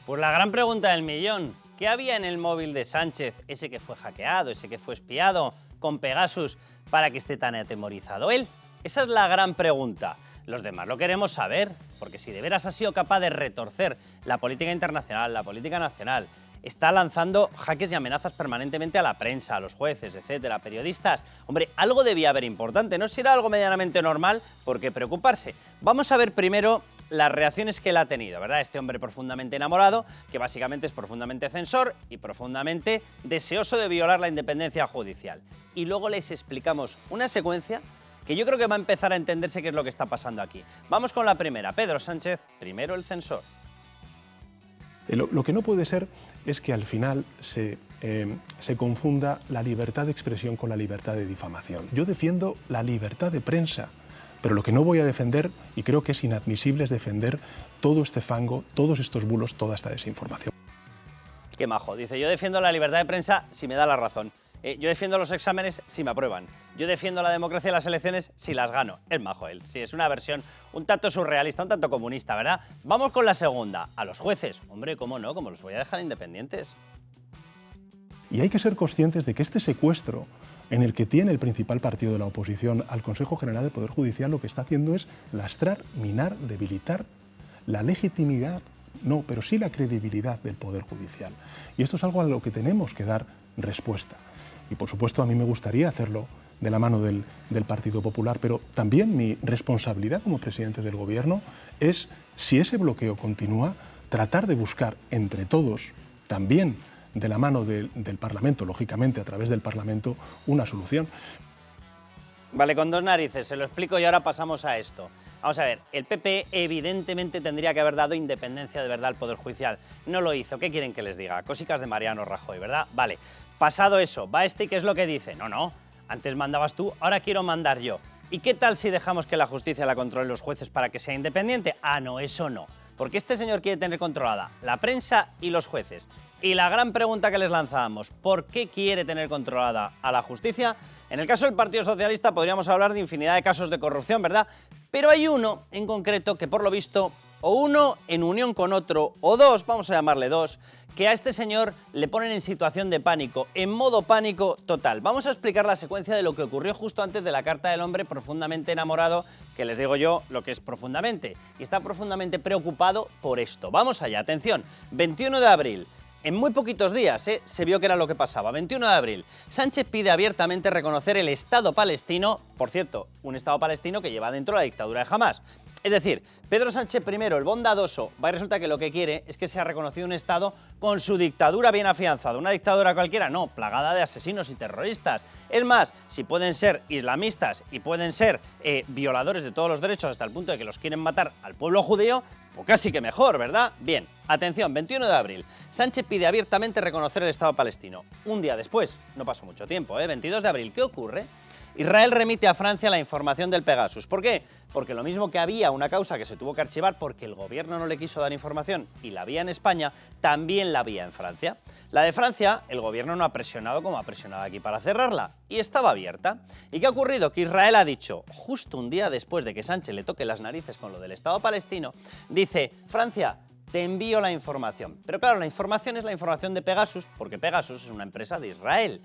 Pues la gran pregunta del millón, ¿qué había en el móvil de Sánchez, ese que fue hackeado, ese que fue espiado con Pegasus, para que esté tan atemorizado él? Esa es la gran pregunta. Los demás lo queremos saber, porque si de veras ha sido capaz de retorcer la política internacional, la política nacional, está lanzando jaques y amenazas permanentemente a la prensa, a los jueces, etcétera, periodistas. Hombre, algo debía haber importante, ¿no? Si era algo medianamente normal, ¿por qué preocuparse? Vamos a ver primero las reacciones que él ha tenido, ¿verdad? Este hombre profundamente enamorado, que básicamente es profundamente censor y profundamente deseoso de violar la independencia judicial. Y luego les explicamos una secuencia que yo creo que va a empezar a entenderse qué es lo que está pasando aquí. Vamos con la primera. Pedro Sánchez, primero el censor. Lo que no puede ser es que al final se confunda la libertad de expresión con la libertad de difamación. Yo defiendo la libertad de prensa, pero lo que no voy a defender, y creo que es inadmisible, es defender todo este fango, todos estos bulos, toda esta desinformación. Qué majo. Dice, yo defiendo la libertad de prensa si me da la razón. Yo defiendo los exámenes si me aprueban. Yo defiendo la democracia y las elecciones si las gano. Es majo él. Sí, es una versión un tanto surrealista, un tanto comunista, ¿verdad? Vamos con la segunda. A los jueces. Hombre, ¿cómo no? ¿Cómo los voy a dejar independientes? Y hay que ser conscientes de que este secuestro en el que tiene el principal partido de la oposición al Consejo General del Poder Judicial lo que está haciendo es lastrar, minar, debilitar la legitimidad, no, pero sí la credibilidad del Poder Judicial. Y esto es algo a lo que tenemos que dar respuesta. Y por supuesto a mí me gustaría hacerlo de la mano del Partido Popular, pero también mi responsabilidad como presidente del Gobierno es, si ese bloqueo continúa, tratar de buscar entre todos, también de la mano del Parlamento, lógicamente a través del Parlamento, una solución. Vale, con dos narices, se lo explico y ahora pasamos a esto. Vamos a ver, el PP evidentemente tendría que haber dado independencia de verdad al Poder Judicial. No lo hizo, ¿qué quieren que les diga? Cosicas de Mariano Rajoy, ¿verdad? Vale, pasado eso, va este y ¿qué es lo que dice? No, antes mandabas tú, ahora quiero mandar yo. ¿Y qué tal si dejamos que la justicia la controlen los jueces para que sea independiente? Ah, no, eso no. Porque este señor quiere tener controlada la prensa y los jueces. Y la gran pregunta que les lanzábamos, ¿por qué quiere tener controlada a la justicia? En el caso del Partido Socialista podríamos hablar de infinidad de casos de corrupción, ¿verdad? Pero hay uno en concreto que por lo visto, o uno en unión con otro, o dos, vamos a llamarle dos, que a este señor le ponen en situación de pánico, en modo pánico total. Vamos a explicar la secuencia de lo que ocurrió justo antes de la carta del hombre profundamente enamorado, que les digo yo lo que es profundamente, y está profundamente preocupado por esto. Vamos allá, atención, 21 de abril. En muy poquitos días se vio que era lo que pasaba. 21 de abril, Sánchez pide abiertamente reconocer el Estado palestino, por cierto, un Estado palestino que lleva dentro la dictadura de Hamás. Es decir, Pedro Sánchez primero, el bondadoso, va y resulta que lo que quiere es que sea reconocido un Estado con su dictadura bien afianzada. Una dictadura cualquiera, no, plagada de asesinos y terroristas. Es más, si pueden ser islamistas y pueden ser violadores de todos los derechos hasta el punto de que los quieren matar al pueblo judío, pues casi que mejor, ¿verdad? Bien, atención, 21 de abril. Sánchez pide abiertamente reconocer el Estado palestino. Un día después, no pasó mucho tiempo, 22 de abril, ¿qué ocurre? Israel remite a Francia la información del Pegasus. ¿Por qué? Porque lo mismo que había una causa que se tuvo que archivar porque el gobierno no le quiso dar información y la había en España, también la había en Francia. La de Francia, el gobierno no ha presionado como ha presionado aquí para cerrarla y estaba abierta. ¿Y qué ha ocurrido? Que Israel ha dicho, justo un día después de que Sánchez le toque las narices con lo del Estado palestino, dice, Francia, te envío la información. Pero claro, la información es la información de Pegasus, porque Pegasus es una empresa de Israel.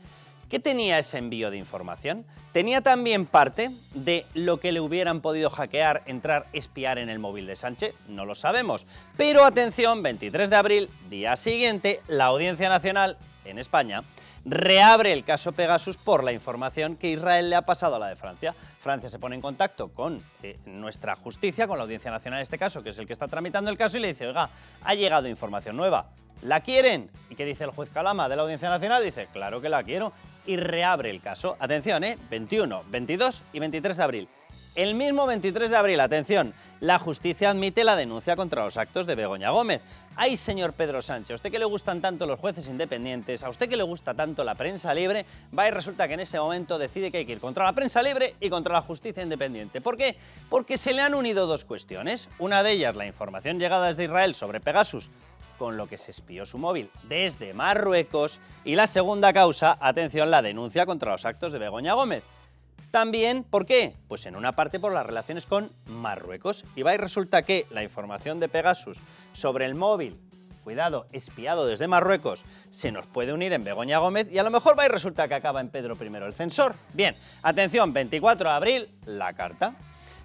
¿Qué tenía ese envío de información? Tenía también parte de lo que le hubieran podido hackear, entrar, espiar en el móvil de Sánchez, no lo sabemos. Pero atención, 23 de abril, día siguiente, la Audiencia Nacional en España reabre el caso Pegasus por la información que Israel le ha pasado a la de Francia. Francia se pone en contacto con nuestra justicia, con la Audiencia Nacional en este caso, que es el que está tramitando el caso, y le dice, oiga, ha llegado información nueva, ¿la quieren? ¿Y qué dice el juez Calama de la Audiencia Nacional? Dice, claro que la quiero, y reabre el caso. Atención, 21, 22 y 23 de abril. El mismo 23 de abril, atención, la justicia admite la denuncia contra los actos de Begoña Gómez. Ay, señor Pedro Sánchez, a usted que le gustan tanto los jueces independientes, a usted que le gusta tanto la prensa libre, va y resulta que en ese momento decide que hay que ir contra la prensa libre y contra la justicia independiente. ¿Por qué? Porque se le han unido dos cuestiones. Una de ellas, la información llegada desde Israel sobre Pegasus, con lo que se espió su móvil desde Marruecos, y la segunda causa, atención, la denuncia contra los actos de Begoña Gómez. También, ¿por qué? Pues en una parte por las relaciones con Marruecos. Y va y resulta que la información de Pegasus sobre el móvil cuidado, espiado desde Marruecos, se nos puede unir en Begoña Gómez y a lo mejor va y resulta que acaba en Pedro I el Censor. Bien, atención, 24 de abril, la carta.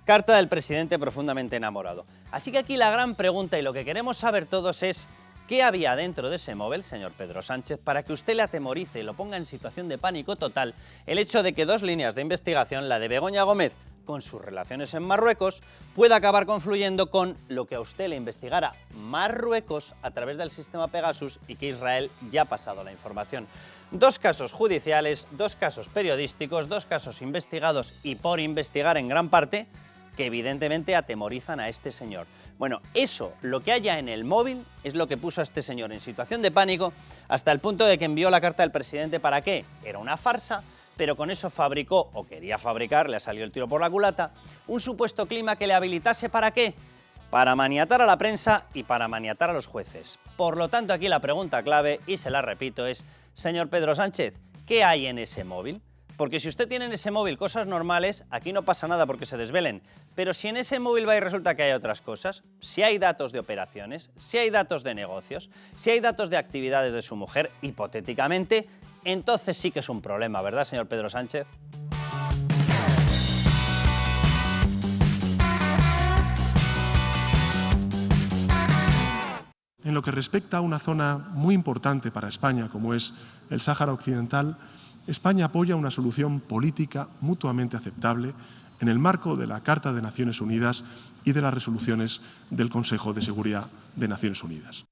Carta del presidente profundamente enamorado. Así que aquí la gran pregunta y lo que queremos saber todos es ¿qué había dentro de ese móvil, señor Pedro Sánchez, para que usted le atemorice y lo ponga en situación de pánico total el hecho de que dos líneas de investigación, la de Begoña Gómez con sus relaciones en Marruecos, pueda acabar confluyendo con lo que a usted le investigara Marruecos a través del sistema Pegasus y que Israel ya ha pasado la información? Dos casos judiciales, dos casos periodísticos, dos casos investigados y por investigar en gran parte, que evidentemente atemorizan a este señor. Bueno, eso, lo que haya en el móvil, es lo que puso a este señor en situación de pánico hasta el punto de que envió la carta del presidente. ¿Para qué? Era una farsa, pero con eso fabricó, o quería fabricar, le salió el tiro por la culata, un supuesto clima que le habilitase ¿para qué? Para maniatar a la prensa y para maniatar a los jueces. Por lo tanto, aquí la pregunta clave, y se la repito, es, señor Pedro Sánchez, ¿qué hay en ese móvil? Porque si usted tiene en ese móvil cosas normales, aquí no pasa nada porque se desvelen. Pero si en ese móvil va y resulta que hay otras cosas, si hay datos de operaciones, si hay datos de negocios, si hay datos de actividades de su mujer, hipotéticamente, entonces sí que es un problema, ¿verdad, señor Pedro Sánchez? En lo que respecta a una zona muy importante para España, como es el Sáhara Occidental, España apoya una solución política mutuamente aceptable en el marco de la Carta de Naciones Unidas y de las resoluciones del Consejo de Seguridad de Naciones Unidas.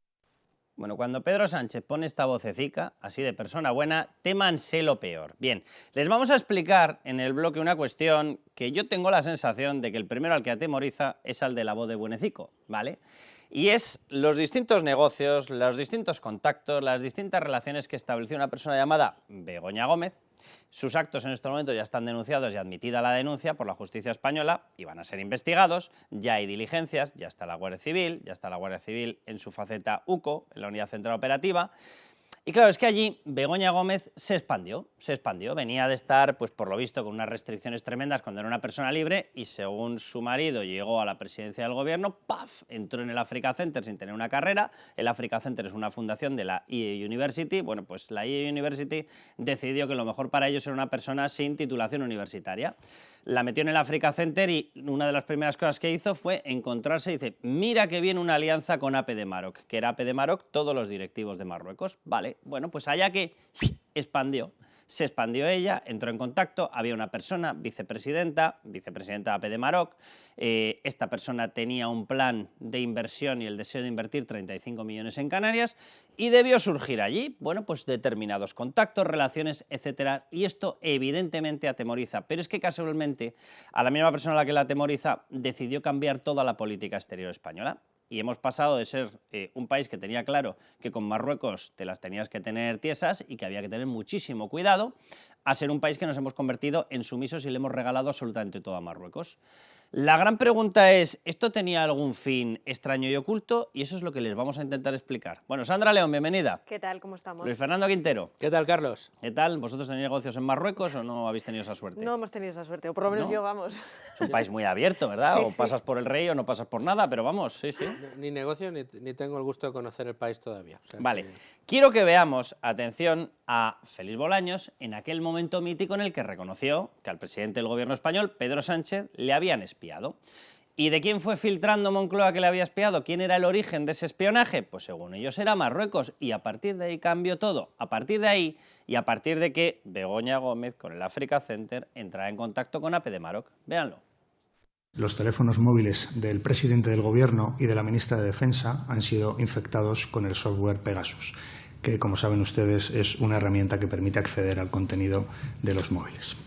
Bueno, cuando Pedro Sánchez pone esta vocecica, así de persona buena, témanse lo peor. Bien, les vamos a explicar en el bloque una cuestión que yo tengo la sensación de que el primero al que atemoriza es al de la voz de Buenecico, ¿vale? Y es los distintos negocios, los distintos contactos, las distintas relaciones que estableció una persona llamada Begoña Gómez. Sus actos en este momento ya están denunciados y admitida la denuncia por la justicia española y van a ser investigados. Ya hay diligencias, ya está la Guardia Civil en su faceta UCO, en la Unidad Central Operativa. Y claro, es que allí Begoña Gómez se expandió. Venía de estar, pues por lo visto, con unas restricciones tremendas cuando era una persona libre y según su marido llegó a la presidencia del gobierno, ¡paf!, entró en el Africa Center sin tener una carrera. El Africa Center es una fundación de la EA University. Bueno, pues la EA University decidió que lo mejor para ellos era una persona sin titulación universitaria. La metió en el Africa Center y una de las primeras cosas que hizo fue encontrarse y dice, mira que viene una alianza con AP de Maroc, que era AP de Maroc todos los directivos de Marruecos. Vale, bueno, pues allá que se expandió ella, entró en contacto, había una persona, vicepresidenta de AP de Maroc. Esta persona tenía un plan de inversión y el deseo de invertir 35 millones en Canarias y debió surgir allí, bueno, pues determinados contactos, relaciones, etcétera, y esto evidentemente atemoriza, pero es que casualmente a la misma persona a la que la atemoriza decidió cambiar toda la política exterior española. Y hemos pasado de ser un país que tenía claro que con Marruecos te las tenías que tener tiesas y que había que tener muchísimo cuidado, a ser un país que nos hemos convertido en sumisos y le hemos regalado absolutamente todo a Marruecos. La gran pregunta es, ¿esto tenía algún fin extraño y oculto? Y eso es lo que les vamos a intentar explicar. Bueno, Sandra León, bienvenida. ¿Qué tal? ¿Cómo estamos? Luis Fernando Quintero. ¿Qué tal, Carlos? ¿Qué tal? ¿Vosotros tenéis negocios en Marruecos o no habéis tenido esa suerte? No hemos tenido esa suerte, o por lo menos ¿No? yo, vamos. Es un país muy abierto, ¿verdad? Sí, o sí. pasas por el rey o no pasas por nada, pero vamos, sí. Ni negocio ni tengo el gusto de conocer el país todavía. O sea, Vale, quiero que veamos, atención, a Félix Bolaños en aquel momento mítico en el que reconoció que al presidente del gobierno español, Pedro Sánchez, le habían espiado. ¿Y de quién fue filtrando Moncloa que le había espiado? ¿Quién era el origen de ese espionaje? Pues según ellos era Marruecos y a partir de ahí cambió todo. A partir de ahí y a partir de que Begoña Gómez con el Africa Center entrara en contacto con AP de Maroc. Véanlo. Los teléfonos móviles del presidente del Gobierno y de la ministra de Defensa han sido infectados con el software Pegasus, que, como saben ustedes, es una herramienta que permite acceder al contenido de los móviles.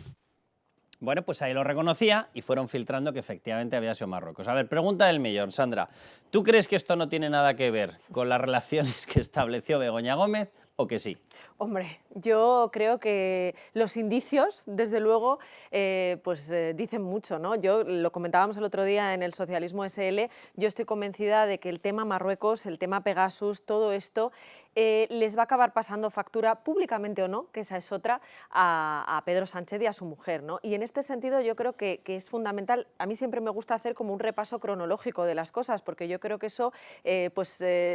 Bueno, pues ahí lo reconocía y fueron filtrando que efectivamente había sido Marruecos. A ver, pregunta del millón, Sandra. ¿Tú crees que esto no tiene nada que ver con las relaciones que estableció Begoña Gómez o que sí? Hombre, Yo creo que los indicios, desde luego, dicen mucho, ¿no? Yo lo comentábamos el otro día en el Socialismo SL, yo estoy convencida de que el tema Marruecos, el tema Pegasus, todo esto les va a acabar pasando factura, públicamente o no, que esa es otra, a Pedro Sánchez y a su mujer, ¿no? Y en este sentido yo creo que es fundamental. A mí siempre me gusta hacer como un repaso cronológico de las cosas, porque yo creo que eso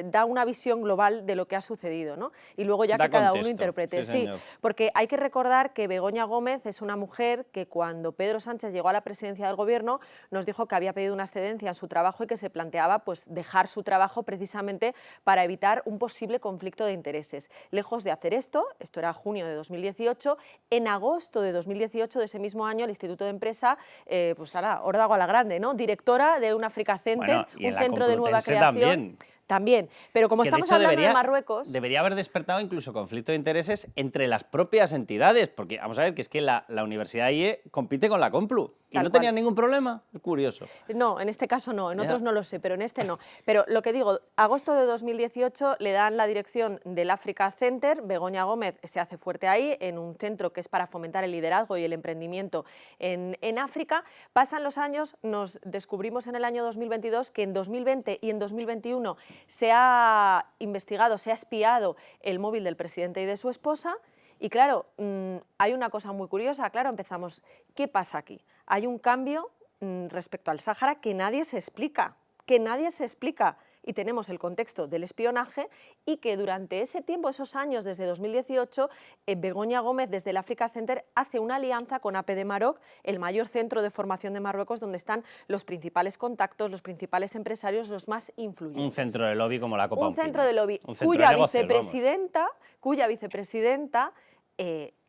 da una visión global de lo que ha sucedido, ¿no? Y luego ya que cada uno interprete. Sí, porque hay que recordar que Begoña Gómez es una mujer que cuando Pedro Sánchez llegó a la presidencia del Gobierno nos dijo que había pedido una excedencia en su trabajo y que se planteaba pues dejar su trabajo precisamente para evitar un posible conflicto de intereses. Lejos de hacer esto era junio de 2018, en agosto de 2018 de ese mismo año el Instituto de Empresa, órdago a la grande, ¿no? Directora de un Africa Center, un centro de nueva creación. También, pero como estamos hablando de Marruecos... Debería haber despertado incluso conflicto de intereses entre las propias entidades, porque vamos a ver que es que la Universidad IE compite con la Complu y no tenían ningún problema, es curioso. No, en este caso no, en otros no lo sé, pero en este no. Pero lo que digo, agosto de 2018 le dan la dirección del Africa Center, Begoña Gómez se hace fuerte ahí, en un centro que es para fomentar el liderazgo y el emprendimiento en África. Pasan los años, nos descubrimos en el año 2022 que en 2020 y en 2021 se ha investigado, se ha espiado el móvil del presidente y de su esposa y claro, hay una cosa muy curiosa, claro, empezamos, ¿qué pasa aquí? Hay un cambio respecto al Sáhara que nadie se explica, y tenemos el contexto del espionaje y que durante ese tiempo, esos años, desde 2018, Begoña Gómez desde el Africa Center hace una alianza con AP de Maroc, el mayor centro de formación de Marruecos, donde están los principales contactos, los principales empresarios, los más influyentes. Un centro de lobby como la Copa Un centro de lobby cuya vicepresidenta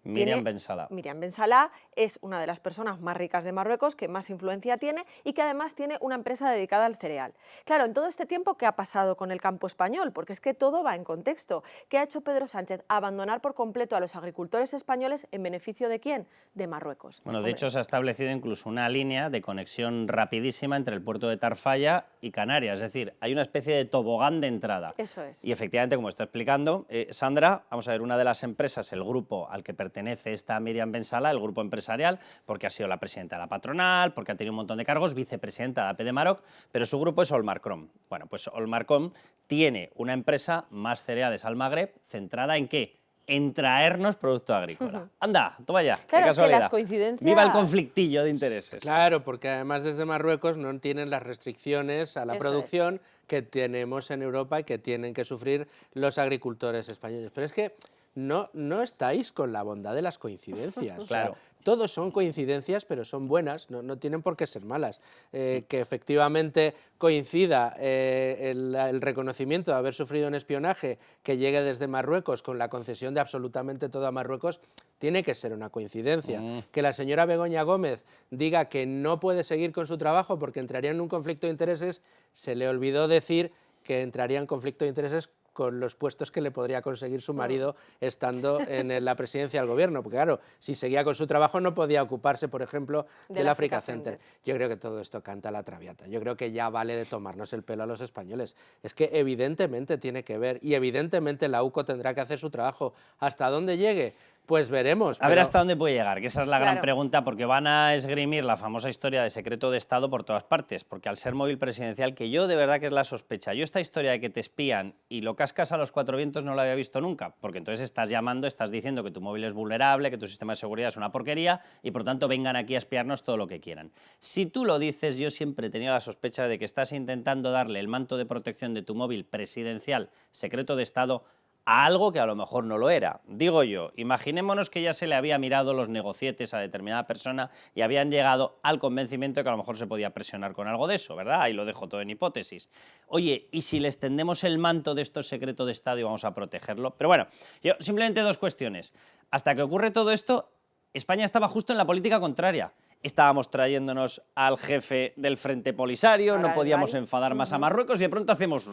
Miriam Ben Salah. Miriam Ben Salah es una de las personas más ricas de Marruecos, que más influencia tiene y que además tiene una empresa dedicada al cereal. Claro, en todo este tiempo, ¿qué ha pasado con el campo español? Porque es que todo va en contexto. ¿Qué ha hecho Pedro Sánchez? Abandonar por completo a los agricultores españoles en beneficio de ¿quién? De Marruecos. Bueno, de hecho se ha establecido incluso una línea de conexión rapidísima entre el puerto de Tarfaya y Canarias, es decir, hay una especie de tobogán de entrada. Eso es. Y efectivamente, como está explicando Sandra, vamos a ver, una de las empresas, el grupo al que pertenece esta Miriam Ben Salah, el grupo empresarial, porque ha sido la presidenta de la patronal, porque ha tenido un montón de cargos, vicepresidenta de AP de Maroc, pero su grupo es Olmarcrom. Bueno, pues Olmarcrom tiene una empresa, Más Cereales al Magreb, centrada en ¿qué? En traernos producto agrícola. Anda, toma ya, claro, qué casualidad. Es que las coincidencias... Viva el conflictillo de intereses. Claro, porque además desde Marruecos no tienen las restricciones a la producción que tenemos en Europa y que tienen que sufrir los agricultores españoles. Pero es que no estáis con la bondad de las coincidencias. Claro. O sea, todos son coincidencias, pero son buenas, no tienen por qué ser malas. Que efectivamente coincida el reconocimiento de haber sufrido un espionaje que llegue desde Marruecos con la concesión de absolutamente todo a Marruecos, tiene que ser una coincidencia. Que la señora Begoña Gómez diga que no puede seguir con su trabajo porque entraría en un conflicto de intereses, se le olvidó decir que entraría en conflicto de intereses con los puestos que le podría conseguir su marido estando en la presidencia del gobierno, porque claro, si seguía con su trabajo no podía ocuparse, por ejemplo, del Africa Center. Yo creo que todo esto canta la traviata, yo creo que ya vale de tomarnos el pelo a los españoles, es que evidentemente tiene que ver y evidentemente la UCO tendrá que hacer su trabajo. ¿Hasta dónde llegue? Pues veremos. A ver hasta dónde puede llegar, que esa es la gran pregunta, porque van a esgrimir la famosa historia de secreto de Estado por todas partes, porque al ser móvil presidencial, que yo de verdad que es la sospecha, yo esta historia de que te espían y lo cascas a los cuatro vientos no la había visto nunca, porque entonces estás llamando, estás diciendo que tu móvil es vulnerable, que tu sistema de seguridad es una porquería y por tanto vengan aquí a espiarnos todo lo que quieran. Si tú lo dices, yo siempre he tenido la sospecha de que estás intentando darle el manto de protección de tu móvil presidencial, secreto de Estado, a algo que a lo mejor no lo era. Digo yo, imaginémonos que ya se le había mirado los negocietes a determinada persona y habían llegado al convencimiento de que a lo mejor se podía presionar con algo de eso, ¿verdad? Ahí lo dejo todo en hipótesis. Oye, ¿y si les tendemos el manto de esto secreto de Estado y vamos a protegerlo? Pero bueno, yo simplemente dos cuestiones. Hasta que ocurre todo esto, España estaba justo en la política contraria. Estábamos trayéndonos al jefe del Frente Polisario, no podíamos enfadar más a Marruecos y de pronto hacemos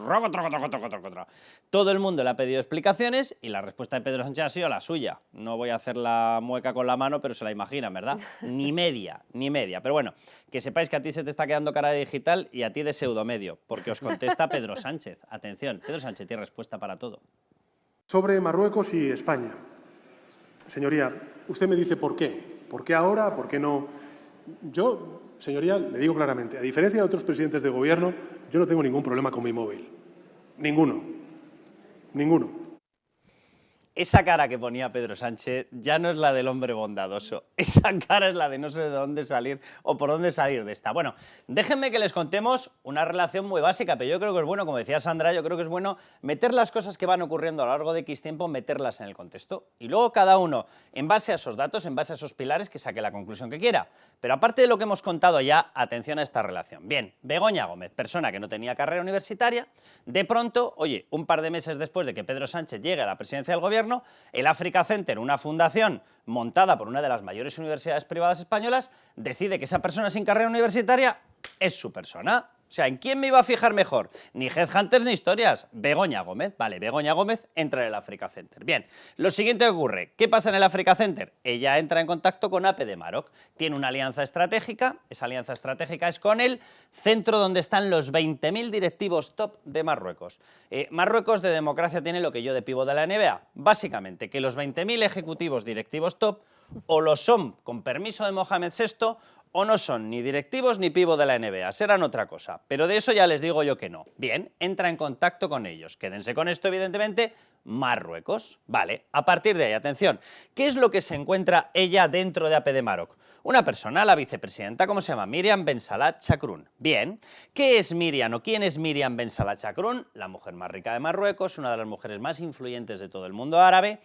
todo el mundo le ha pedido explicaciones y la respuesta de Pedro Sánchez ha sido la suya. No voy a hacer la mueca con la mano, pero se la imaginan, ¿verdad? Ni media. Pero bueno, que sepáis que a ti se te está quedando cara de digital y a ti de pseudomedio, porque os contesta Pedro Sánchez. Atención, Pedro Sánchez tiene respuesta para todo. Sobre Marruecos y España. Señoría, usted me dice por qué. ¿Por qué ahora? ¿Por qué no? Yo, señoría, le digo claramente, a diferencia de otros presidentes de gobierno, yo no tengo ningún problema con mi móvil. Ninguno. Ninguno. Esa cara que ponía Pedro Sánchez ya no es la del hombre bondadoso. Esa cara es la de no sé de dónde salir o por dónde salir de esta. Bueno, déjenme que les contemos una relación muy básica, pero yo creo que es bueno, como decía Sandra, yo creo que es bueno meter las cosas que van ocurriendo a lo largo de X tiempo, meterlas en el contexto. Y luego cada uno, en base a esos datos, en base a esos pilares, que saque la conclusión que quiera. Pero aparte de lo que hemos contado ya, atención a esta relación. Bien, Begoña Gómez, persona que no tenía carrera universitaria, de pronto, oye, un par de meses después de que Pedro Sánchez llegue a la presidencia del gobierno, el Africa Center, una fundación montada por una de las mayores universidades privadas españolas, decide que esa persona sin carrera universitaria es su persona. O sea, ¿en quién me iba a fijar mejor? Ni headhunters ni historias. Begoña Gómez. Vale, Begoña Gómez entra en el Africa Center. Bien, lo siguiente que ocurre. ¿Qué pasa en el Africa Center? Ella entra en contacto con APE de Maroc. Tiene una alianza estratégica. Esa alianza estratégica es con el centro donde están los 20.000 directivos top de Marruecos. Marruecos de democracia tiene lo que yo de pivo de la NBA. Básicamente, que los 20.000 ejecutivos directivos top o lo son con permiso de Mohamed VI o no son ni directivos ni pívot de la NBA, serán otra cosa, pero de eso ya les digo yo que no. Bien, entra en contacto con ellos. Quédense con esto, evidentemente, Marruecos. Vale, a partir de ahí, atención, ¿qué es lo que se encuentra ella dentro de APE de Maroc? Una persona, la vicepresidenta, ¿cómo se llama? Miriam Ben Salah Chakroun. Bien, ¿qué es Miriam o quién es Miriam Ben Salah Chakroun? La mujer más rica de Marruecos, una de las mujeres más influyentes de todo el mundo árabe,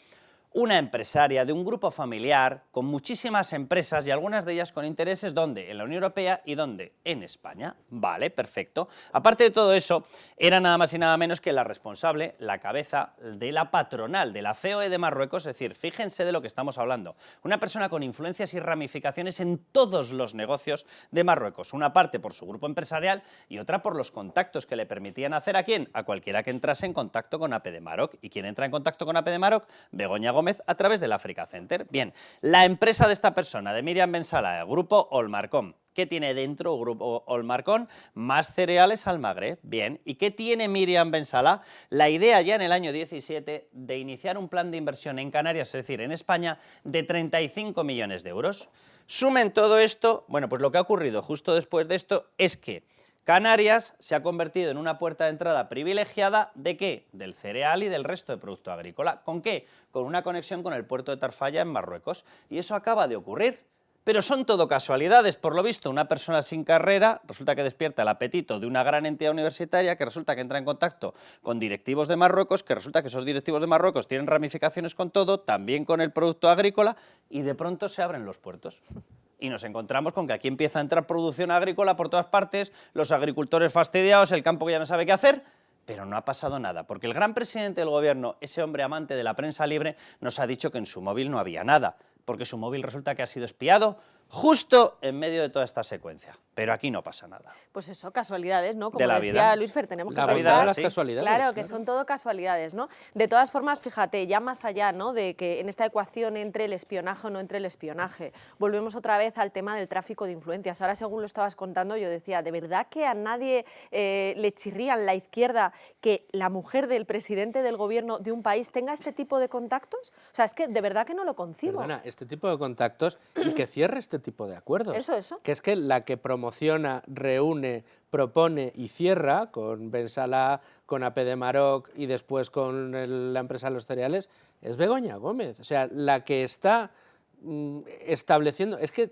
una empresaria de un grupo familiar con muchísimas empresas y algunas de ellas con intereses, ¿dónde? En la Unión Europea y ¿dónde? En España. Vale, perfecto. Aparte de todo eso, era nada más y nada menos que la responsable, la cabeza de la patronal, de la COE de Marruecos, es decir, fíjense de lo que estamos hablando. Una persona con influencias y ramificaciones en todos los negocios de Marruecos. Una parte por su grupo empresarial y otra por los contactos que le permitían hacer ¿a quién? A cualquiera que entrase en contacto con APE de Maroc. ¿Y quién entra en contacto con APE de Maroc? Begoña Gómez, a través del Africa Center. Bien, la empresa de esta persona, de Miriam Ben Salah, el grupo Olmarcón. ¿Qué tiene dentro el grupo Olmarcón? Más cereales al Magreb. Bien, ¿y qué tiene Miriam Ben Salah? La idea ya en el año 17 de iniciar un plan de inversión en Canarias, es decir, en España, de 35 millones de euros. Sumen todo esto, bueno, pues lo que ha ocurrido justo después de esto es que Canarias se ha convertido en una puerta de entrada privilegiada ¿de qué? Del cereal y del resto de producto agrícola. ¿Con qué? Con una conexión con el puerto de Tarfaya en Marruecos. Y eso acaba de ocurrir. Pero son todo casualidades. Por lo visto, una persona sin carrera resulta que despierta el apetito de una gran entidad universitaria que resulta que entra en contacto con directivos de Marruecos, que resulta que esos directivos de Marruecos tienen ramificaciones con todo, también con el producto agrícola, y de pronto se abren los puertos. Y nos encontramos con que aquí empieza a entrar producción agrícola por todas partes, los agricultores fastidiados, el campo que ya no sabe qué hacer, pero no ha pasado nada, porque el gran presidente del gobierno, ese hombre amante de la prensa libre, nos ha dicho que en su móvil no había nada, porque su móvil resulta que ha sido espiado justo en medio de toda esta secuencia. Pero aquí no pasa nada. Pues eso, casualidades, ¿no? Como de la decía vida. Luis Fer, tenemos que La pensar... vida de las casualidades. Claro, que son todo casualidades, ¿no? De todas formas, fíjate, ya más allá, ¿no?, de que en esta ecuación entre el espionaje o no entre el espionaje, volvemos otra vez al tema del tráfico de influencias. Ahora, según lo estabas contando, yo decía, ¿de verdad que a nadie le chirría en la izquierda que la mujer del presidente del gobierno de un país tenga este tipo de contactos? O sea, es que de verdad que no lo concibo. Perdona, este tipo de contactos y que cierre este tipo de acuerdos. Eso. Que es que la que promociona, reúne, propone y cierra con Ben Salah, con APE de Maroc y después con la empresa de los cereales es Begoña Gómez. O sea, la que está estableciendo... Es que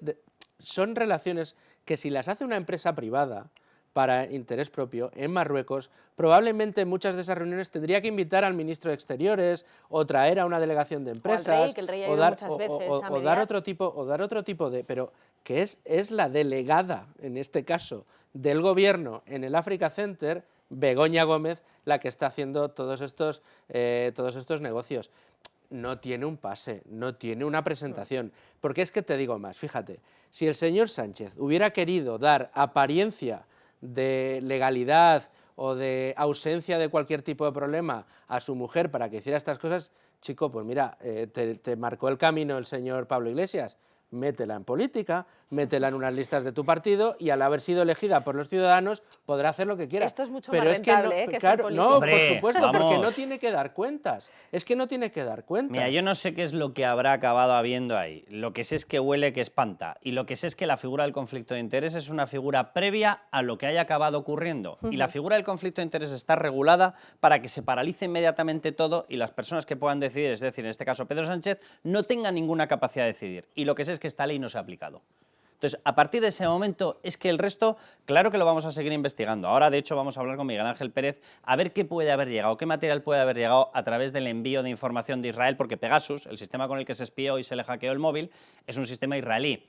son relaciones que si las hace una empresa privada para interés propio en Marruecos, probablemente en muchas de esas reuniones tendría que invitar al ministro de Exteriores o traer a una delegación de empresas o al rey, que el rey ha ido muchas veces a dar otro tipo de... Pero que es la delegada, en este caso, del gobierno en el Africa Center, Begoña Gómez, la que está haciendo todos estos negocios. No tiene un pase, no tiene una presentación. Porque es que te digo más, fíjate, si el señor Sánchez hubiera querido dar apariencia de legalidad o de ausencia de cualquier tipo de problema a su mujer para que hiciera estas cosas, chico, pues mira, te marcó el camino el señor Pablo Iglesias, métela en política, métela en unas listas de tu partido y al haber sido elegida por los ciudadanos podrá hacer lo que quiera. Esto es mucho Pero más es que rentable, que ser claro, político. no, Hombre, por supuesto, porque vamos. no tiene que dar cuentas. Es que no tiene que dar cuentas. Mira, yo no sé qué es lo que habrá acabado habiendo ahí. Lo que sé es que huele, que espanta. Y lo que sé es que la figura del conflicto de interés es una figura previa a lo que haya acabado ocurriendo. Y la figura del conflicto de interés está regulada para que se paralice inmediatamente todo y las personas que puedan decidir, es decir, en este caso Pedro Sánchez, no tengan ninguna capacidad de decidir. Y lo que sé es que esta ley no se ha aplicado. Entonces, a partir de ese momento, es que el resto, claro que lo vamos a seguir investigando. Ahora, de hecho, vamos a hablar con Miguel Ángel Pérez a ver qué puede haber llegado, qué material puede haber llegado a través del envío de información de Israel, porque Pegasus, el sistema con el que se espió y se le hackeó el móvil, es un sistema israelí.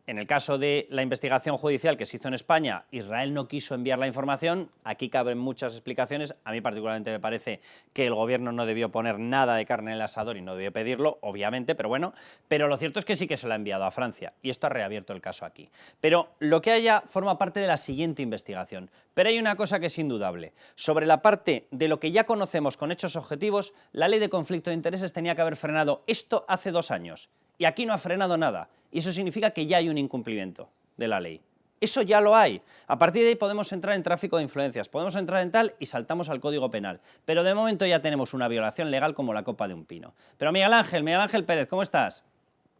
En el caso de la investigación judicial que se hizo en España, Israel no quiso enviar la información. Aquí caben muchas explicaciones. A mí particularmente me parece que el gobierno no debió poner nada de carne en el asador y no debió pedirlo, obviamente, pero bueno. Pero lo cierto es que sí que se lo ha enviado a Francia y esto ha reabierto el caso aquí. Pero lo que haya forma parte de la siguiente investigación. Pero hay una cosa que es indudable. Sobre la parte de lo que ya conocemos con hechos objetivos, la ley de conflicto de intereses tenía que haber frenado esto hace 2 años. Y aquí no ha frenado nada. Y eso significa que ya hay un incumplimiento de la ley. Eso ya lo hay. A partir de ahí podemos entrar en tráfico de influencias, podemos entrar en tal y saltamos al Código Penal. Pero de momento ya tenemos una violación legal como la copa de un pino. Pero Miguel Ángel Pérez, ¿cómo estás?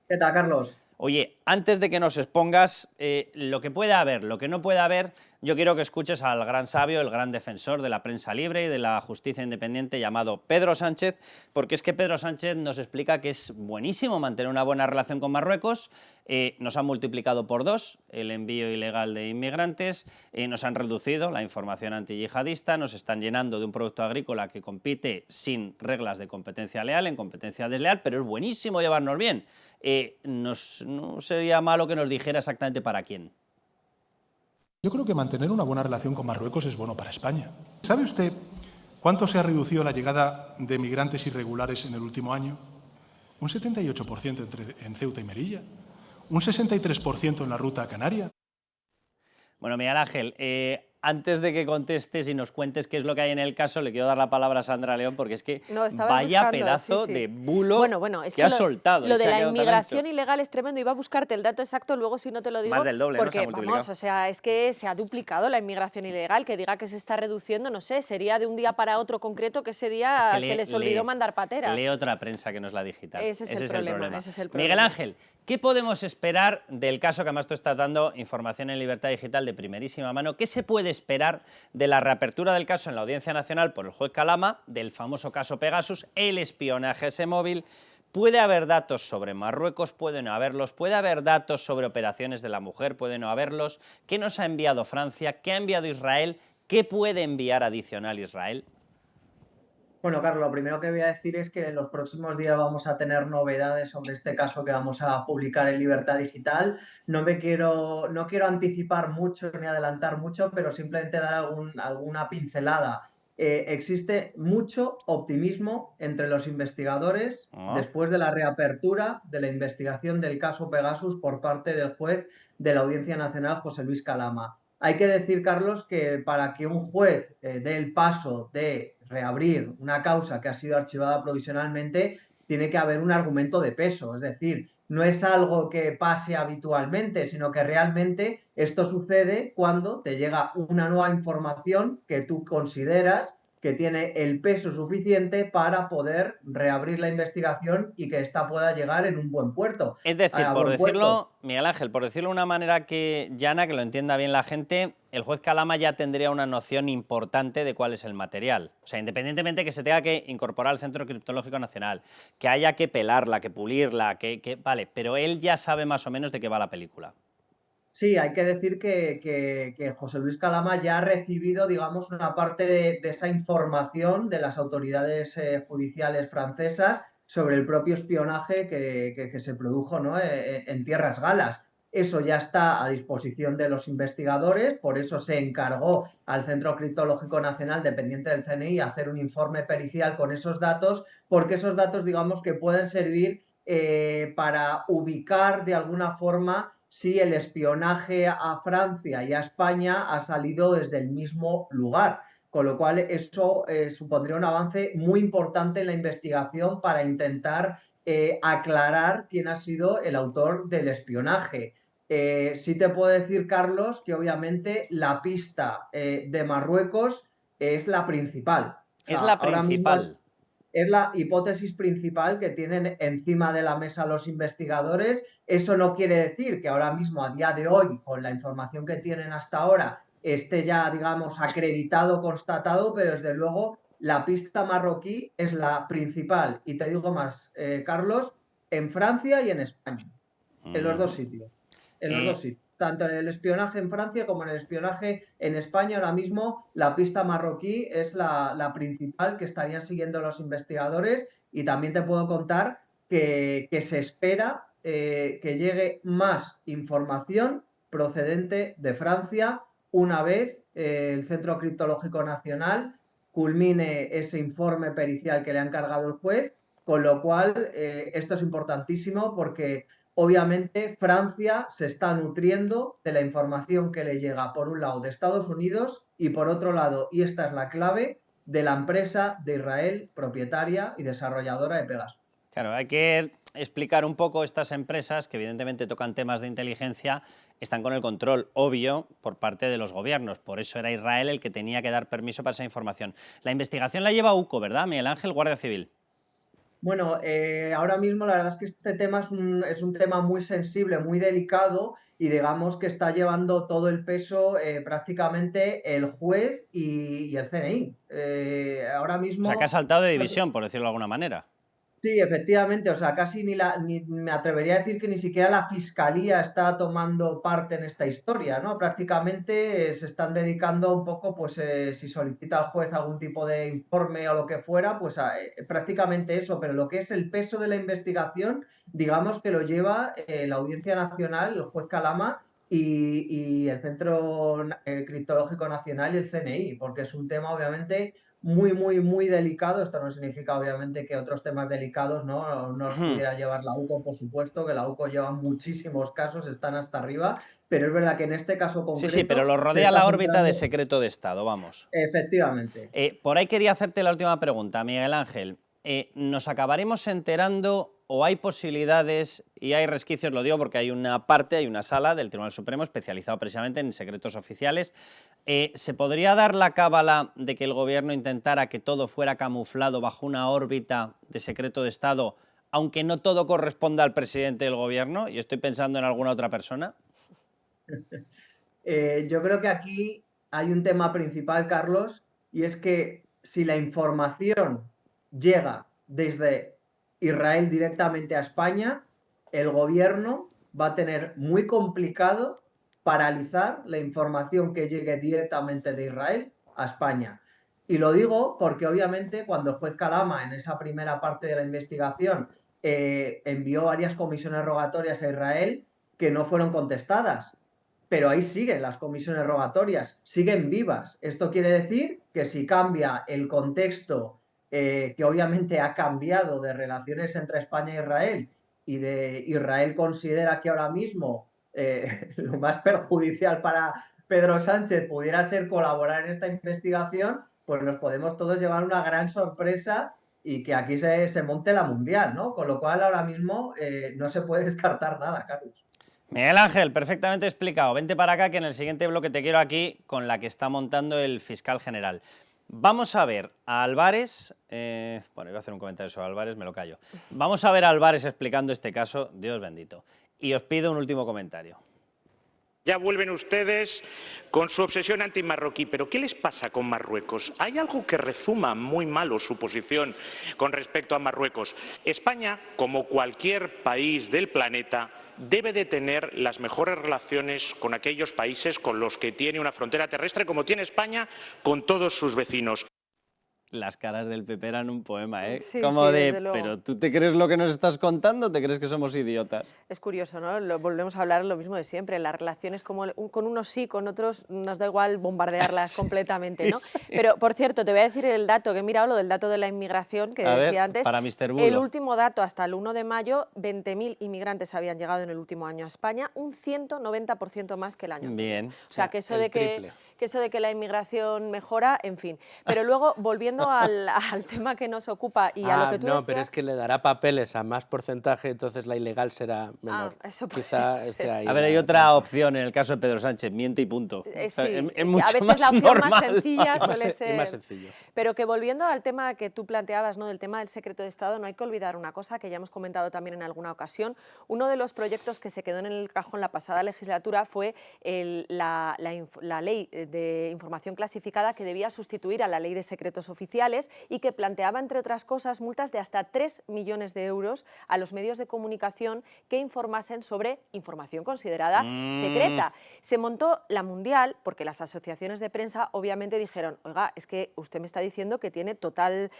¿Qué tal, Carlos? Oye, antes de que nos expongas lo que pueda haber, lo que no pueda haber, yo quiero que escuches al gran sabio, el gran defensor de la prensa libre y de la justicia independiente llamado Pedro Sánchez, porque es que Pedro Sánchez nos explica que es buenísimo mantener una buena relación con Marruecos, nos han multiplicado por 2 el envío ilegal de inmigrantes, nos han reducido la información antiyihadista, nos están llenando de un producto agrícola que compite sin reglas de competencia leal, en competencia desleal, pero es buenísimo llevarnos bien. No sería malo que nos dijera exactamente para quién. Yo creo que mantener una buena relación con Marruecos es bueno para España. ¿Sabe usted cuánto se ha reducido la llegada de migrantes irregulares en el último año? Un 78% en Ceuta y Melilla, un 63% en la ruta a Canarias. Bueno, Miguel Ángel, antes de que contestes y nos cuentes qué es lo que hay en el caso, le quiero dar la palabra a Sandra León, porque es que vaya pedazo de bulo es que ha soltado. Lo de la inmigración ilegal es tremendo. Iba a buscarte el dato exacto, luego si no te lo digo. Más del doble, porque, ¿no? vamos, o sea, es que se ha duplicado la inmigración ilegal. Que diga que se está reduciendo, no sé, sería de un día para otro concreto que ese día se les olvidó mandar pateras. Lee otra prensa que no es la digital. Ese es el problema. Miguel Ángel, ¿qué podemos esperar del caso que además tú estás dando información en Libertad Digital de primerísima mano? ¿Qué se puede esperar de la reapertura del caso en la Audiencia Nacional por el juez Calama, del famoso caso Pegasus, el espionaje a ese móvil? ¿Puede haber datos sobre Marruecos? ¿Puede no haberlos? ¿Puede haber datos sobre operaciones de la mujer? ¿Puede no haberlos? ¿Qué nos ha enviado Francia? ¿Qué ha enviado Israel? ¿Qué puede enviar adicional Israel? Bueno, Carlos, lo primero que voy a decir es que en los próximos días vamos a tener novedades sobre este caso que vamos a publicar en Libertad Digital. No quiero anticipar mucho ni adelantar mucho, pero simplemente dar alguna pincelada. Existe mucho optimismo entre los investigadores después de la reapertura de la investigación del caso Pegasus por parte del juez de la Audiencia Nacional, José Luis Calama. Hay que decir, Carlos, que para que un juez dé el paso de reabrir una causa que ha sido archivada provisionalmente, tiene que haber un argumento de peso. Es decir, no es algo que pase habitualmente, sino que realmente esto sucede cuando te llega una nueva información que tú consideras que tiene el peso suficiente para poder reabrir la investigación y que ésta pueda llegar en un buen puerto. Es decir, por decirlo, Miguel Ángel, por decirlo de una manera llana, que lo entienda bien la gente, el juez Calama ya tendría una noción importante de cuál es el material. O sea, independientemente que se tenga que incorporar al Centro Criptológico Nacional, que haya que pelarla, que pulirla, vale, pero él ya sabe más o menos de qué va la película. Sí, hay que decir que José Luis Calama ya ha recibido, digamos, una parte de esa información de las autoridades judiciales francesas sobre el propio espionaje que se produjo, ¿no?, en tierras galas. Eso ya está a disposición de los investigadores, por eso se encargó al Centro Criptológico Nacional, dependiente del CNI, hacer un informe pericial con esos datos, porque esos datos, digamos, que pueden servir para ubicar de alguna forma si el espionaje a Francia y a España ha salido desde el mismo lugar. con lo cual eso supondría un avance muy importante en la investigación para intentar aclarar quién ha sido el autor del espionaje. Sí te puedo decir, Carlos, que obviamente la pista de Marruecos es la principal. O Es sea, la ahora mismo principal. es la hipótesis principal que tienen encima de la mesa los investigadores. Eso no quiere decir que ahora mismo, a día de hoy, con la información que tienen hasta ahora, esté ya, digamos, acreditado, constatado, pero desde luego la pista marroquí es la principal. Y te digo más, Carlos, en Francia y en España, en los dos sitios. En los dos sitios. Tanto en el espionaje en Francia como en el espionaje en España, ahora mismo la pista marroquí es la principal que estarían siguiendo los investigadores, y también te puedo contar que se espera que llegue más información procedente de Francia una vez el Centro Criptológico Nacional culmine ese informe pericial que le ha encargado el juez, con lo cual esto es importantísimo porque obviamente Francia se está nutriendo de la información que le llega, por un lado, de Estados Unidos y por otro lado, y esta es la clave, de la empresa de Israel, propietaria y desarrolladora de Pegasus. Claro, hay que explicar un poco estas empresas que evidentemente tocan temas de inteligencia, están con el control obvio por parte de los gobiernos. Por eso era Israel el que tenía que dar permiso para esa información. La investigación la lleva UCO, ¿verdad, Miguel Ángel, Guardia Civil? Bueno, ahora mismo la verdad es que este tema es un tema muy sensible, muy delicado, y digamos que está llevando todo el peso prácticamente el juez y el CNI. Ahora O sea, que ha mismo... saltado de división, por decirlo de alguna manera. Sí, efectivamente, o sea, casi ni me atrevería a decir que ni siquiera la fiscalía está tomando parte en esta historia, ¿no? Prácticamente se están dedicando un poco, pues si solicita al juez algún tipo de informe o lo que fuera, pues prácticamente eso, pero lo que es el peso de la investigación, digamos que lo lleva la Audiencia Nacional, el juez Calama y el Centro Criptológico Nacional y el CNI, porque es un tema obviamente muy delicado. Esto no significa, obviamente, que otros temas delicados no los pudiera llevar la UCO, por supuesto, que la UCO lleva muchísimos casos, están hasta arriba, pero es verdad que en este caso concreto... Sí, pero lo se rodea está la órbita de centrando... secreto de Estado, vamos. Efectivamente. Por ahí quería hacerte la última pregunta, Miguel Ángel. ¿Nos acabaremos enterando o hay posibilidades, y hay resquicios, lo digo porque hay una parte, hay una sala del Tribunal Supremo especializado precisamente en secretos oficiales, ¿se podría dar la cábala de que el gobierno intentara que todo fuera camuflado bajo una órbita de secreto de Estado, aunque no todo corresponda al presidente del gobierno? Y estoy pensando en alguna otra persona. Yo creo que aquí hay un tema principal, Carlos, y es que si la información llega desde Israel directamente a España, el gobierno va a tener muy complicado paralizar la información que llegue directamente de Israel a España. Y lo digo porque obviamente cuando el juez Calama, en esa primera parte de la investigación, envió varias comisiones rogatorias a Israel que no fueron contestadas, pero ahí siguen las comisiones rogatorias, siguen vivas. Esto quiere decir que si cambia el contexto, que obviamente ha cambiado de relaciones entre España e Israel, y de Israel considera que ahora mismo lo más perjudicial para Pedro Sánchez pudiera ser colaborar en esta investigación, pues nos podemos todos llevar una gran sorpresa y que aquí se monte la mundial, ¿no? Con lo cual ahora mismo no se puede descartar nada, Carlos. Miguel Ángel, perfectamente explicado. Vente para acá que en el siguiente bloque te quiero aquí con la que está montando el fiscal general. Vamos a ver a Álvarez, bueno, iba a hacer un comentario sobre Álvarez, me lo callo. Vamos a ver a Álvarez explicando este caso, Dios bendito. Y os pido un último comentario. Ya vuelven ustedes con su obsesión antimarroquí, pero ¿qué les pasa con Marruecos? Hay algo que rezuma muy malo su posición con respecto a Marruecos. España, como cualquier país del planeta, debe de tener las mejores relaciones con aquellos países con los que tiene una frontera terrestre, como tiene España con todos sus vecinos. las caras del PP eran un poema, ¿eh? Sí, Como sí, de, desde luego. ¿pero tú te crees lo que nos estás contando o te crees que somos idiotas? Es curioso, ¿no? Volvemos a hablar lo mismo de siempre, las relaciones como con unos sí, con otros nos da igual bombardearlas completamente, ¿no? sí. Pero, por cierto, te voy a decir el dato, que he mirado lo del dato de la inmigración que A ver, decía antes. para Mr. Bulo. El último dato, hasta el 1 de mayo, 20.000 inmigrantes habían llegado en el último año a España, un 190% más que el año anterior. Bien. O sea, que eso, el de triple. que eso de que la inmigración mejora, en fin. Pero luego, volviendo al tema que nos ocupa y a lo que tú no, decías... pero es que le dará papeles a más porcentaje, entonces la ilegal será menor. eso puede Quizá ser. esté ahí. A ver, hay la otra trampa. opción en el caso de Pedro Sánchez, miente y punto. O sea, Sí, es mucho a veces más la opción normal. más sencilla Y más suele se- y ser... más sencillo. Pero que volviendo al tema que tú planteabas, ¿no? Del tema del secreto de Estado, no hay que olvidar una cosa que ya hemos comentado también en alguna ocasión. Uno de los proyectos que se quedó en el cajón la pasada legislatura fue la ley de información clasificada, que debía sustituir a la ley de secretos oficiales y que planteaba, entre otras cosas, multas de hasta 3 millones de euros a los medios de comunicación que informasen sobre información considerada secreta. Se montó la Mundial porque las asociaciones de prensa obviamente dijeron, oiga, es que usted me está diciendo que tiene total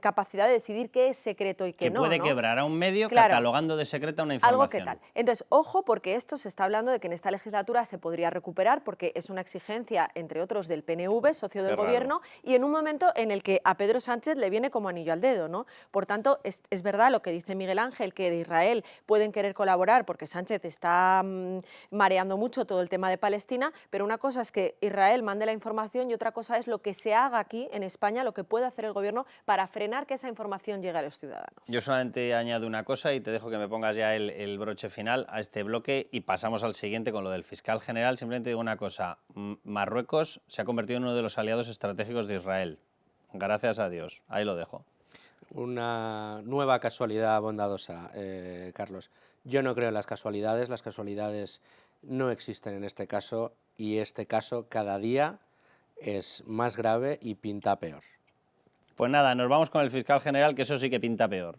capacidad de decidir qué es secreto y qué Que no, puede ¿no? quebrar a un medio Claro. catalogando de secreta una información. Algo que tal. Entonces, ojo, porque esto se está hablando de que en esta legislatura se podría recuperar porque es una exigencia, entre otros, del PNV, socio del Qué raro. gobierno, y en un momento en el que a Pedro Sánchez le viene como anillo al dedo, ¿no? Por tanto, es verdad lo que dice Miguel Ángel, que de Israel pueden querer colaborar porque Sánchez está mareando mucho todo el tema de Palestina, pero una cosa es que Israel mande la información y otra cosa es lo que se haga aquí en España, lo que puede hacer el gobierno para frenar que esa información llegue a los ciudadanos. Yo solamente añado una cosa y te dejo que me pongas ya el broche final a este bloque y pasamos al siguiente con lo del fiscal general. Simplemente digo una cosa, Marruecos se ha convertido en uno de los aliados estratégicos de Israel. Gracias a Dios. Ahí lo dejo. Una nueva casualidad bondadosa, Carlos. Yo no creo en las casualidades no existen en este caso y este caso cada día es más grave y pinta peor. Pues nada, nos vamos con el fiscal general, que eso sí que pinta peor.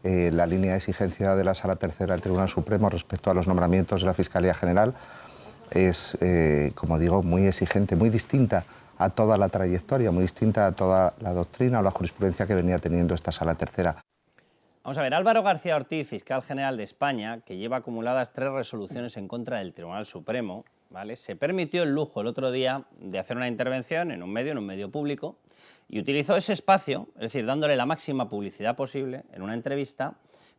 La línea de exigencia de la Sala Tercera del Tribunal Supremo respecto a los nombramientos de la Fiscalía General es, como digo, muy exigente, muy distinta a toda la trayectoria, muy distinta a toda la doctrina o la jurisprudencia que venía teniendo esta Sala Tercera. Vamos a ver, Álvaro García Ortiz, fiscal general de España, que lleva acumuladas 3 resoluciones en contra del Tribunal Supremo, ¿vale? Se permitió el lujo el otro día de hacer una intervención en un medio público, y utilizó ese espacio, es decir, dándole la máxima publicidad posible en una entrevista,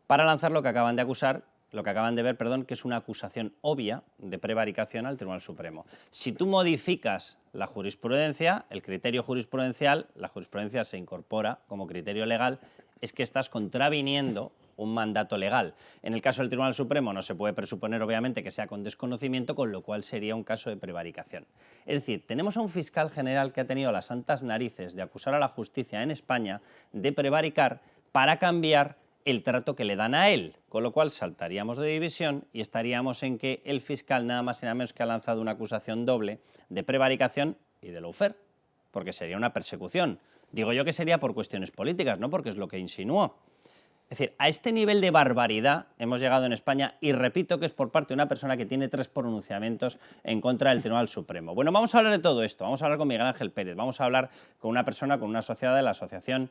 para lanzar lo que acaban de ver, que es una acusación obvia de prevaricación al Tribunal Supremo. Si tú modificas la jurisprudencia, el criterio jurisprudencial, la jurisprudencia se incorpora como criterio legal, es que estás contraviniendo un mandato legal. En el caso del Tribunal Supremo no se puede presuponer, obviamente, que sea con desconocimiento, con lo cual sería un caso de prevaricación. Es decir, tenemos a un fiscal general que ha tenido las santas narices de acusar a la justicia en España de prevaricar para cambiar el trato que le dan a él, con lo cual saltaríamos de división y estaríamos en que el fiscal nada más y nada menos que ha lanzado una acusación doble de prevaricación y de lawfare, porque sería una persecución. Digo yo que sería por cuestiones políticas, no porque es lo que insinuó. Es decir, a este nivel de barbaridad hemos llegado en España y repito que es por parte de una persona que tiene 3 pronunciamientos en contra del Tribunal Supremo. Bueno, vamos a hablar de todo esto, vamos a hablar con Miguel Ángel Pérez, vamos a hablar con una persona, con una asociada de la Asociación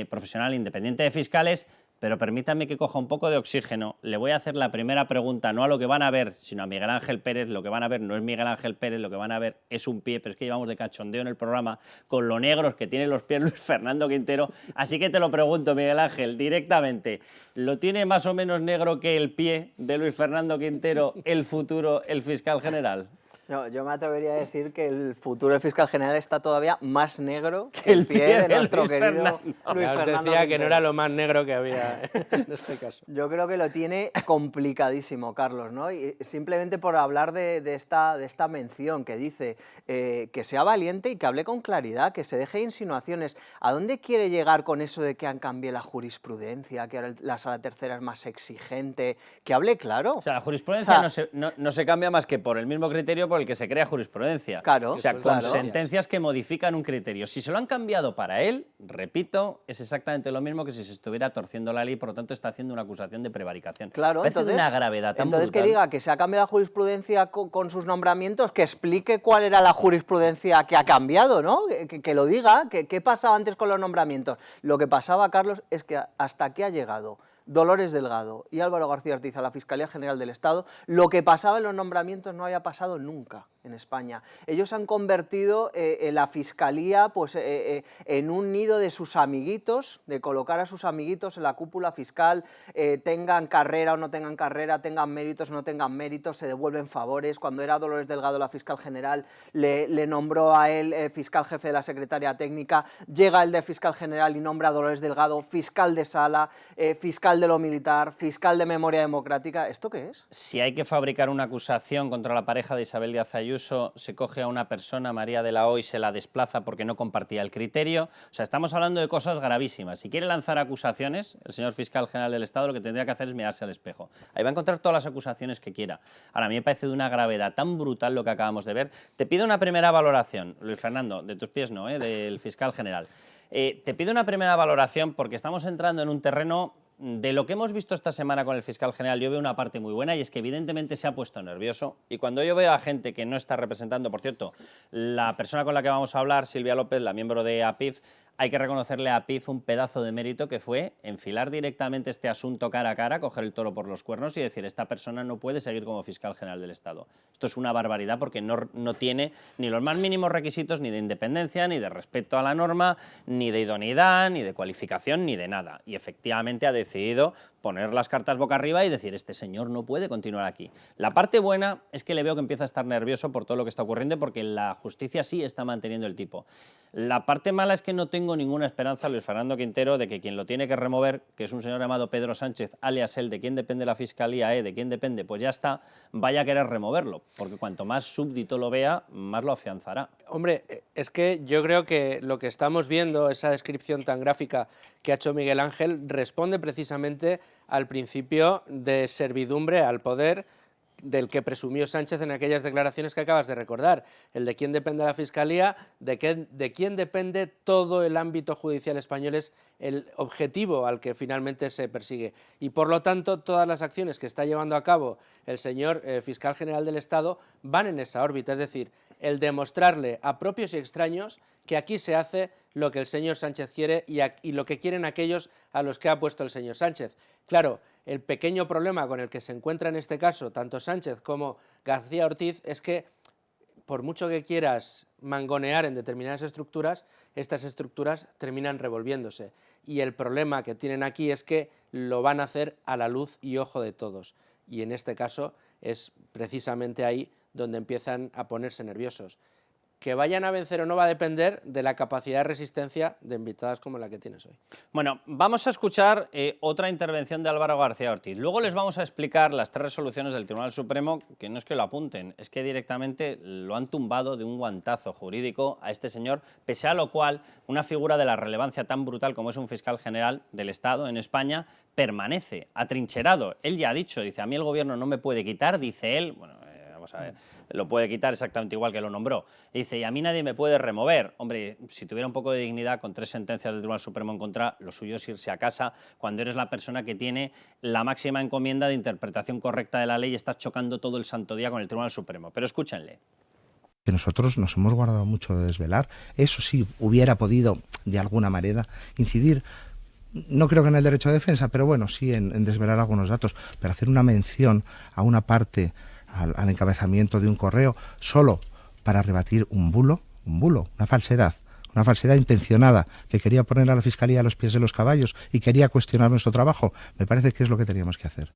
Profesional Independiente de Fiscales, pero permítanme que coja un poco de oxígeno. Le voy a hacer la primera pregunta, no a lo que van a ver, sino a Miguel Ángel Pérez. Lo que van a ver no es Miguel Ángel Pérez, lo que van a ver es un pie, pero es que llevamos de cachondeo en el programa con lo negros que tiene los pies Luis Fernando Quintero. Así que te lo pregunto, Miguel Ángel, directamente. ¿Lo tiene más o menos negro que el pie de Luis Fernando Quintero, el futuro, el fiscal general? No, yo me atrevería a decir que el futuro fiscal general está todavía más negro que el pie de nuestro Luis querido Fernando. Luis Ya os Fernando decía que Quintero. no era lo más negro que había en este caso. Yo creo que lo tiene complicadísimo, Carlos, ¿no? Y simplemente por hablar de esta mención que dice que sea valiente y que hable con claridad, que se deje insinuaciones. ¿A dónde quiere llegar con eso de que han cambiado la jurisprudencia, que ahora la Sala Tercera es más exigente? Que hable claro. O sea, la jurisprudencia O sea, no se cambia más que por el mismo criterio por el que se crea jurisprudencia. Claro, o sea, con claro. sentencias que modifican un criterio. Si se lo han cambiado para él, repito, es exactamente lo mismo que si se estuviera torciendo la ley, por lo tanto está haciendo una acusación de prevaricación. Claro, Parece entonces, de una gravedad tan entonces que brutal. diga que se ha cambiado la jurisprudencia con sus nombramientos, que explique cuál era la jurisprudencia que ha cambiado, ¿no? Que lo diga, qué pasaba antes con los nombramientos. Lo que pasaba, Carlos, es que hasta aquí ha llegado Dolores Delgado y Álvaro García Ortiz a la Fiscalía General del Estado, lo que pasaba en los nombramientos no había pasado nunca en España. Ellos han convertido la Fiscalía pues, en un nido de sus amiguitos, de colocar a sus amiguitos en la cúpula fiscal, tengan carrera o no tengan carrera, tengan méritos o no tengan méritos, se devuelven favores. Cuando era Dolores Delgado la fiscal general, le nombró a él fiscal jefe de la Secretaría Técnica, llega el de fiscal general y nombra a Dolores Delgado fiscal de sala, fiscal de lo militar, fiscal de memoria democrática. ¿Esto qué es? Si hay que fabricar una acusación contra la pareja de Isabel Díaz Ayuso, se coge a una persona, María de la O, y se la desplaza porque no compartía el criterio. O sea, estamos hablando de cosas gravísimas. Si quiere lanzar acusaciones, el señor fiscal general del Estado lo que tendría que hacer es mirarse al espejo. Ahí va a encontrar todas las acusaciones que quiera. Ahora, a mí me parece de una gravedad tan brutal lo que acabamos de ver. Te pido una primera valoración, Luis Fernando, de tus pies no, del fiscal general. Te pido una primera valoración porque estamos entrando en un terreno. De lo que hemos visto esta semana con el fiscal general, yo veo una parte muy buena y es que evidentemente se ha puesto nervioso, y cuando yo veo a gente que no está representando, por cierto, la persona con la que vamos a hablar, Silvia López, la miembro de APIF, hay que reconocerle a APIF un pedazo de mérito que fue enfilar directamente este asunto cara a cara, coger el toro por los cuernos y decir, esta persona no puede seguir como fiscal general del Estado. Esto es una barbaridad porque no tiene ni los más mínimos requisitos ni de independencia, ni de respeto a la norma, ni de idoneidad, ni de cualificación, ni de nada. Y efectivamente ha decidido poner las cartas boca arriba y decir, este señor no puede continuar aquí. La parte buena es que le veo que empieza a estar nervioso por todo lo que está ocurriendo, porque la justicia sí está manteniendo el tipo. La parte mala es que no tengo ninguna esperanza, Luis Fernando Quintero, de que quien lo tiene que remover, que es un señor llamado Pedro Sánchez, alias él, de quién depende la Fiscalía, de quién depende, pues ya está, vaya a querer removerlo, porque cuanto más súbdito lo vea, más lo afianzará. Hombre, es que yo creo que lo que estamos viendo, esa descripción tan gráfica que ha hecho Miguel Ángel, responde precisamente al principio de servidumbre al poder del que presumió Sánchez en aquellas declaraciones que acabas de recordar, el de quién depende la Fiscalía, de quién depende todo el ámbito judicial español, es el objetivo al que finalmente se persigue. Y por lo tanto, todas las acciones que está llevando a cabo el señor fiscal general del Estado van en esa órbita, es decir, el demostrarle a propios y extraños que aquí se hace lo que el señor Sánchez quiere y lo que quieren aquellos a los que ha puesto el señor Sánchez. Claro, el pequeño problema con el que se encuentra en este caso tanto Sánchez como García Ortiz es que, por mucho que quieras mangonear en determinadas estructuras, estas estructuras terminan revolviéndose. Y el problema que tienen aquí es que lo van a hacer a la luz y ojo de todos. Y en este caso es precisamente ahí donde empiezan a ponerse nerviosos. Que vayan a vencer o no va a depender de la capacidad de resistencia de invitadas como la que tienes hoy. Bueno, vamos a escuchar otra intervención de Álvaro García Ortiz. Luego les vamos a explicar las 3 resoluciones del Tribunal Supremo, que no es que lo apunten, es que directamente lo han tumbado de un guantazo jurídico a este señor, pese a lo cual una figura de la relevancia tan brutal como es un fiscal general del Estado en España permanece atrincherado. Él ya ha dicho, dice, a mí el gobierno no me puede quitar, dice él, bueno, vamos a ver, lo puede quitar exactamente igual que lo nombró. Y dice, y a mí nadie me puede remover. Hombre, si tuviera un poco de dignidad, con 3 sentencias del Tribunal Supremo en contra, lo suyo es irse a casa cuando eres la persona que tiene la máxima encomienda de interpretación correcta de la ley y estás chocando todo el santo día con el Tribunal Supremo. Pero escúchenle. Que nosotros nos hemos guardado mucho de desvelar. Eso sí, hubiera podido, de alguna manera, incidir, no creo que en el derecho de defensa, pero bueno, sí en desvelar algunos datos, pero hacer una mención a una parte, al encabezamiento de un correo, solo para rebatir un bulo, una falsedad intencionada que quería poner a la Fiscalía a los pies de los caballos y quería cuestionar nuestro trabajo, me parece que es lo que teníamos que hacer.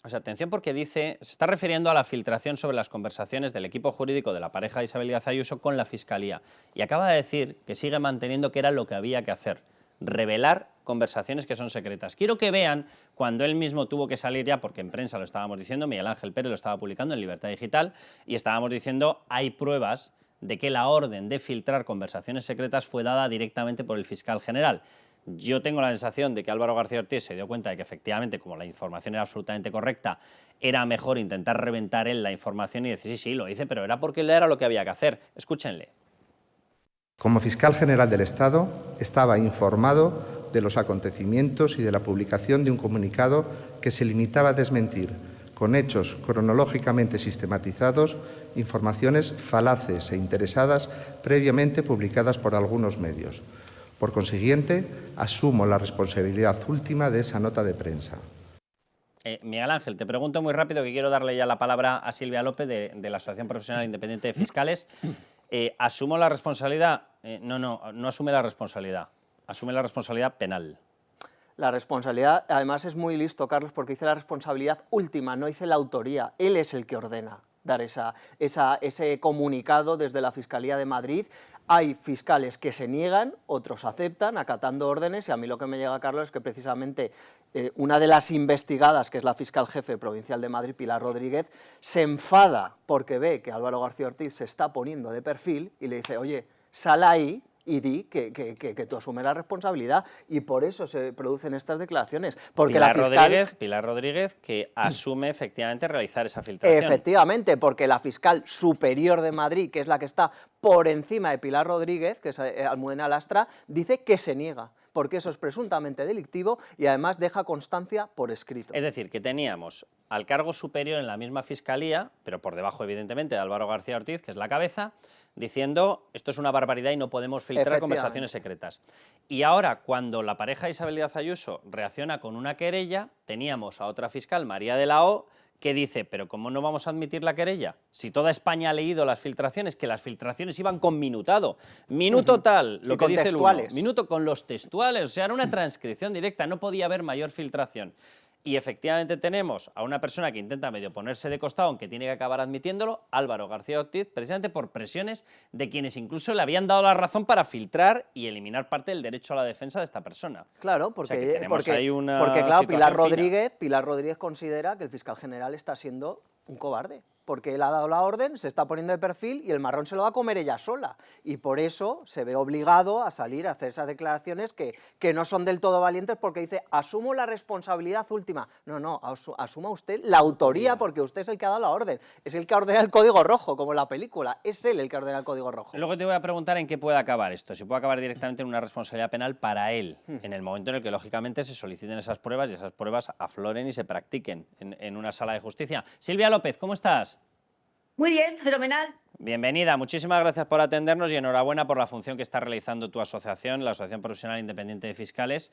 O sea, atención, porque dice, se está refiriendo a la filtración sobre las conversaciones del equipo jurídico de la pareja de Isabel Díaz Ayuso con la Fiscalía, y acaba de decir que sigue manteniendo que era lo que había que hacer, revelar conversaciones que son secretas. Quiero que vean cuando él mismo tuvo que salir ya, porque en prensa lo estábamos diciendo, Miguel Ángel Pérez lo estaba publicando en Libertad Digital, y estábamos diciendo, hay pruebas de que la orden de filtrar conversaciones secretas fue dada directamente por el fiscal general. Yo tengo la sensación de que Álvaro García Ortiz se dio cuenta de que efectivamente, como la información era absolutamente correcta, era mejor intentar reventar él la información y decir, sí, sí, lo hice, pero era porque él era lo que había que hacer. Escúchenle. Como fiscal general del Estado, estaba informado de los acontecimientos y de la publicación de un comunicado que se limitaba a desmentir, con hechos cronológicamente sistematizados, informaciones falaces e interesadas previamente publicadas por algunos medios. Por consiguiente, asumo la responsabilidad última de esa nota de prensa. Miguel Ángel, te pregunto muy rápido, que quiero darle ya la palabra a Silvia López de la Asociación Profesional Independiente de Fiscales. ¿Asumo la responsabilidad? No asume la responsabilidad. Asume la responsabilidad penal. La responsabilidad, además, es muy listo, Carlos, porque dice la responsabilidad última, no dice la autoría. Él es el que ordena dar ese comunicado desde la Fiscalía de Madrid. Hay fiscales que se niegan, otros aceptan, acatando órdenes, y a mí lo que me llega, Carlos, es que precisamente una de las investigadas, que es la fiscal jefe provincial de Madrid, Pilar Rodríguez, se enfada porque ve que Álvaro García Ortiz se está poniendo de perfil y le dice, oye, sal ahí y di que tú asumes la responsabilidad, y por eso se producen estas declaraciones. Porque Pilar Rodríguez, que asume efectivamente realizar esa filtración. Efectivamente, porque la fiscal superior de Madrid, que es la que está por encima de Pilar Rodríguez, que es Almudena Lastra, dice que se niega, porque eso es presuntamente delictivo y además deja constancia por escrito. Es decir, que teníamos al cargo superior en la misma fiscalía, pero por debajo evidentemente de Álvaro García Ortiz, que es la cabeza, diciendo esto es una barbaridad y no podemos filtrar conversaciones secretas. Y ahora, cuando la pareja Isabel Díaz Ayuso reacciona con una querella, teníamos a otra fiscal, María de la O, que dice, pero ¿cómo no vamos a admitir la querella? Si toda España ha leído las filtraciones, que las filtraciones iban con minutado, minuto tal, lo que dice el uno, minuto con los textuales, o sea, era una transcripción directa, no podía haber mayor filtración. Y efectivamente tenemos a una persona que intenta medio ponerse de costado, aunque tiene que acabar admitiéndolo, Álvaro García Ortiz, precisamente por presiones de quienes incluso le habían dado la razón para filtrar y eliminar parte del derecho a la defensa de esta persona. Claro, porque claro, Pilar Rodríguez considera que el fiscal general está siendo un cobarde, porque él ha dado la orden, se está poniendo de perfil y el marrón se lo va a comer ella sola. Y por eso se ve obligado a salir a hacer esas declaraciones que no son del todo valientes, porque dice, asumo la responsabilidad última. No, asuma usted la autoría, porque usted es el que ha dado la orden. Es el que ordena el código rojo, como en la película. Es él el que ordena el código rojo. Luego te voy a preguntar en qué puede acabar esto. Si puede acabar directamente en una responsabilidad penal para él, en el momento en el que, lógicamente, se soliciten esas pruebas y esas pruebas afloren y se practiquen en una sala de justicia. Silvia López, ¿cómo estás? Muy bien, fenomenal. Bienvenida, muchísimas gracias por atendernos y enhorabuena por la función que está realizando tu asociación, la Asociación Profesional Independiente de Fiscales.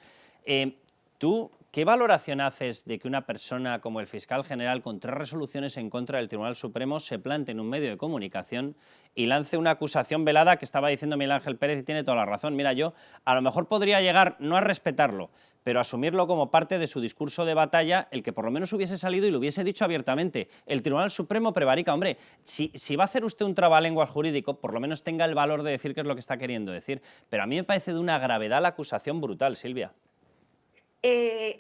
¿Tú qué valoración haces de que una persona como el fiscal general, con 3 resoluciones en contra del Tribunal Supremo, se plante en un medio de comunicación y lance una acusación velada, que estaba diciendo Miguel Ángel Pérez y tiene toda la razón? Mira, yo a lo mejor podría llegar no a respetarlo, pero asumirlo como parte de su discurso de batalla, el que por lo menos hubiese salido y lo hubiese dicho abiertamente. El Tribunal Supremo prevarica. Hombre, si va a hacer usted un trabalenguas jurídico, por lo menos tenga el valor de decir qué es lo que está queriendo decir. Pero a mí me parece de una gravedad la acusación brutal, Silvia.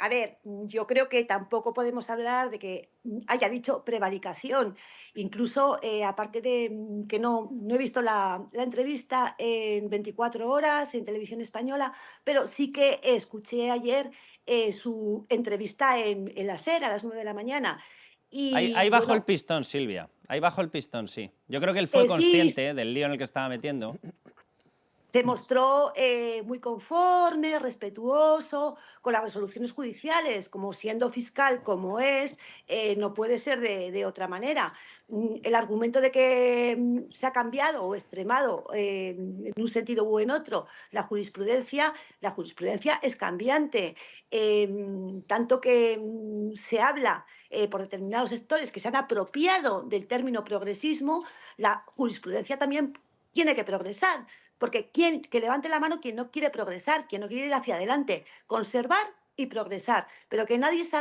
A ver, yo creo que tampoco podemos hablar de que haya dicho prevaricación. Incluso, aparte de que no he visto la entrevista en 24 horas en Televisión Española, pero sí que escuché ayer su entrevista en la SER a las 9 de la mañana. Y, ahí bajó el pistón, Silvia. Ahí bajó el pistón, sí. Yo creo que él fue consciente del lío en el que estaba metiendo. Se mostró muy conforme, respetuoso con las resoluciones judiciales, como siendo fiscal como es, no puede ser de otra manera. El argumento de que se ha cambiado o extremado en un sentido u en otro la jurisprudencia es cambiante. Tanto que se habla por determinados sectores que se han apropiado del término progresismo, la jurisprudencia también tiene que progresar. Porque que levante la mano quien no quiere progresar, quien no quiere ir hacia adelante, conservar y progresar, pero que nadie se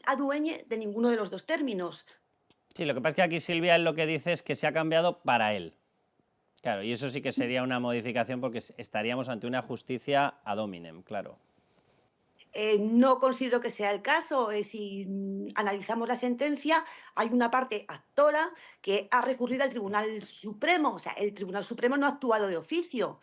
adueñe de ninguno de los dos términos. Sí, lo que pasa es que aquí Silvia lo que dice es que se ha cambiado para él. Claro, y eso sí que sería una modificación porque estaríamos ante una justicia ad hominem, claro. No considero que sea el caso. Si analizamos la sentencia, hay una parte actora que ha recurrido al Tribunal Supremo. O sea, el Tribunal Supremo no ha actuado de oficio.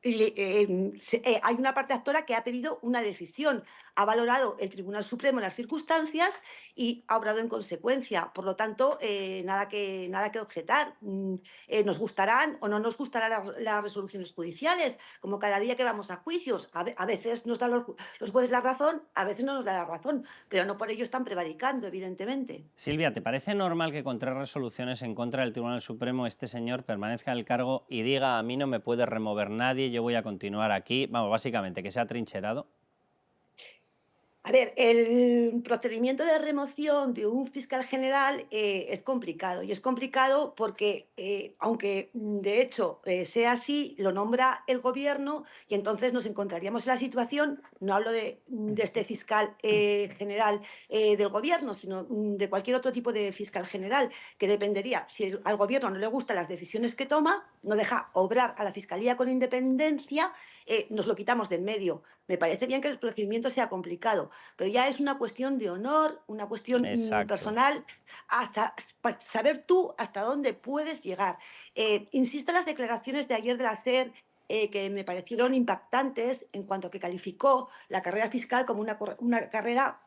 hay una parte actora que ha pedido una decisión, ha valorado el Tribunal Supremo las circunstancias y ha obrado en consecuencia. Por lo tanto, nada que objetar. Nos gustarán o no nos gustarán las resoluciones judiciales, como cada día que vamos a juicios. A veces nos dan los jueces la razón, a veces no nos dan la razón, pero no por ello están prevaricando, evidentemente. Silvia, ¿te parece normal que con 3 resoluciones en contra del Tribunal Supremo este señor permanezca en el cargo y diga a mí no me puede remover nadie, yo voy a continuar aquí? Vamos, básicamente, que se ha trincherado. A ver, el procedimiento de remoción de un fiscal general es complicado. Y es complicado porque, aunque de hecho sea así, lo nombra el gobierno y entonces nos encontraríamos en la situación, no hablo de este fiscal general del gobierno, sino de cualquier otro tipo de fiscal general, que dependería, si al gobierno no le gustan las decisiones que toma, no deja obrar a la fiscalía con independencia, nos lo quitamos del medio. Me parece bien que el procedimiento sea complicado, pero ya es una cuestión de honor, una cuestión personal, hasta saber tú hasta dónde puedes llegar. Insisto en las declaraciones de ayer de la SER, que me parecieron impactantes en cuanto a que calificó la carrera fiscal como una carrera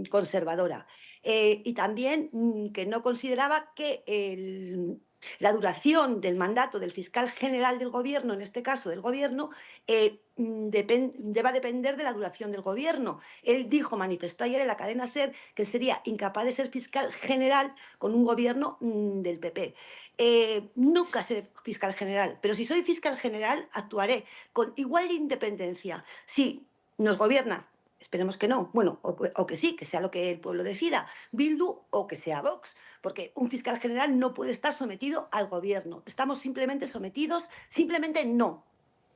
conservadora. Y también que no consideraba que la duración del mandato del fiscal general del gobierno, en este caso del gobierno, deba depender de la duración del gobierno. Él manifestó ayer en la cadena SER que sería incapaz de ser fiscal general con un gobierno del PP. Nunca seré fiscal general, pero si soy fiscal general actuaré con igual independencia. Si nos gobierna, esperemos que no, bueno, o que sí, que sea lo que el pueblo decida, Bildu o que sea Vox, porque un fiscal general no puede estar sometido al gobierno. Estamos simplemente